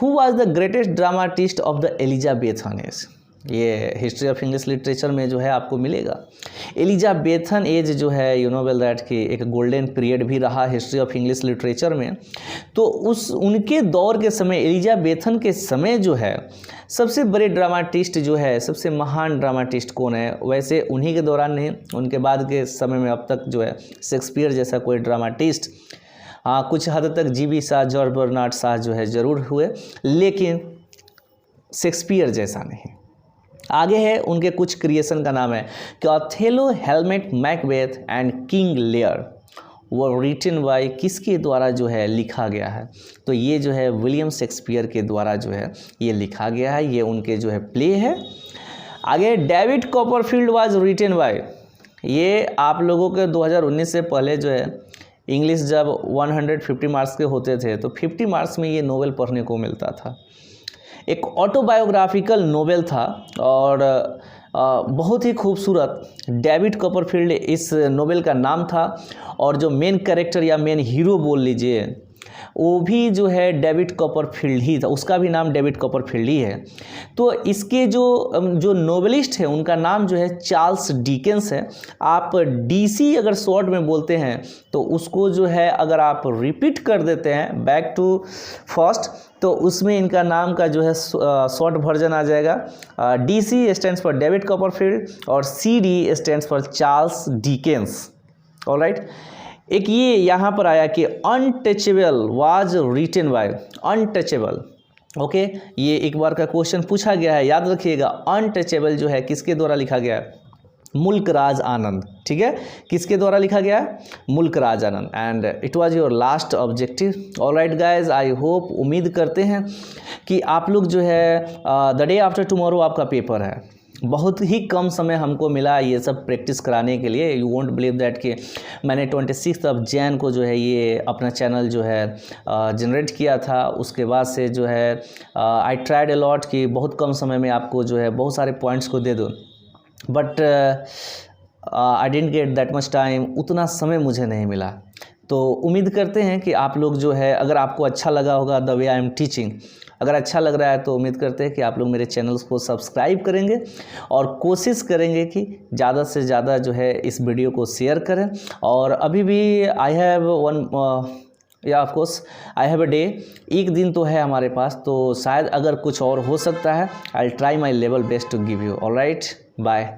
Who was the greatest dramatist of the Elizabethan age, ये हिस्ट्री ऑफ इंग्लिश लिटरेचर में जो है आपको मिलेगा। एलिजाबेथन एज जो है यू नो वेल दैट कि एक गोल्डन पीरियड भी रहा हिस्ट्री ऑफ इंग्लिश लिटरेचर में। तो उस उनके दौर के समय, एलिजाबेथन के समय जो है सबसे बड़े ड्रामाटिस्ट जो है, सबसे महान ड्रामाटिस्ट कौन है, वैसे उन्हीं के दौरान नहीं, उनके बाद के समय में अब तक जो है शेक्सपियर जैसा कोई ड्रामाटिस्ट, हाँ कुछ हद तक G B. Shaw, George Bernard Shaw जो है ज़रूर हुए, लेकिन शेक्सपियर जैसा नहीं। आगे है उनके कुछ क्रिएशन का नाम है कि Othello, helmet, Macbeth and King Lear, वो रिटन बाय किसके द्वारा जो है लिखा गया है, तो ये जो है विलियम शेक्सपियर के द्वारा जो है ये लिखा गया है, ये उनके जो है प्ले है। आगे David Copperfield was written by, ये आप लोगों के 2019 से पहले जो है इंग्लिश जब 150 मार्क्स के होते थे तो 50 मार्क्स में ये नोवेल पढ़ने को मिलता था। एक ऑटोबायोग्राफिकल नोवेल था और बहुत ही खूबसूरत डेविड कॉपरफील्ड इस नोवेल का नाम था, और जो मेन कैरेक्टर या मेन हीरो बोल लीजिए वो भी जो है डेविड कॉपरफील्ड ही था, उसका भी नाम डेविड कॉपरफील्ड ही है। तो इसके जो नोवेलिस्ट है उनका नाम जो है चार्ल्स डिकेंस है। आप डीसी अगर शॉर्ट में बोलते हैं तो उसको जो है अगर आप रिपीट कर देते हैं बैक टू फर्स्ट तो उसमें इनका नाम का जो है शॉर्ट वर्जन आ जाएगा। DC stands for David Copperfield और CD stands for Charles Dickens. Alright. एक ये यहाँ पर आया कि untouchable was written by, untouchable, okay, ये एक बार का क्वेश्चन पूछा गया है, याद रखिएगा। अनटचेबल जो है किसके द्वारा लिखा गया है? मुल्क राज आनंद, ठीक है, किसके द्वारा लिखा गया? Mulk Raj Anand. And it was your last objective. Alright guys, I hope, उम्मीद करते हैं कि आप लोग जो है द डे आफ्टर टुमारो आपका पेपर है। बहुत ही कम समय हमको मिला ये सब प्रैक्टिस कराने के लिए। यू वोंट बिलीव दैट कि मैंने 26 जैन को जो है ये अपना चैनल जो है जनरेट किया था। उसके बाद से जो है आई ट्राइड अ लॉट कि बहुत कम समय में आपको जो है बहुत सारे पॉइंट्स को दे दूँ, but I didn't get that much time, उतना समय मुझे नहीं मिला। तो उम्मीद करते हैं कि आप लोग जो है, अगर आपको अच्छा लगा होगा the way I am teaching, अगर अच्छा लग रहा है तो उम्मीद करते हैं कि आप लोग मेरे चैनल्स को सब्सक्राइब करेंगे और कोशिश करेंगे कि ज़्यादा से ज़्यादा जो है इस वीडियो को शेयर करें। और अभी भी आई हैव वन या of course I have a day, एक दिन तो है हमारे पास, तो शायद अगर कुछ और हो सकता है, I will try my level best to give you. Alright, bye.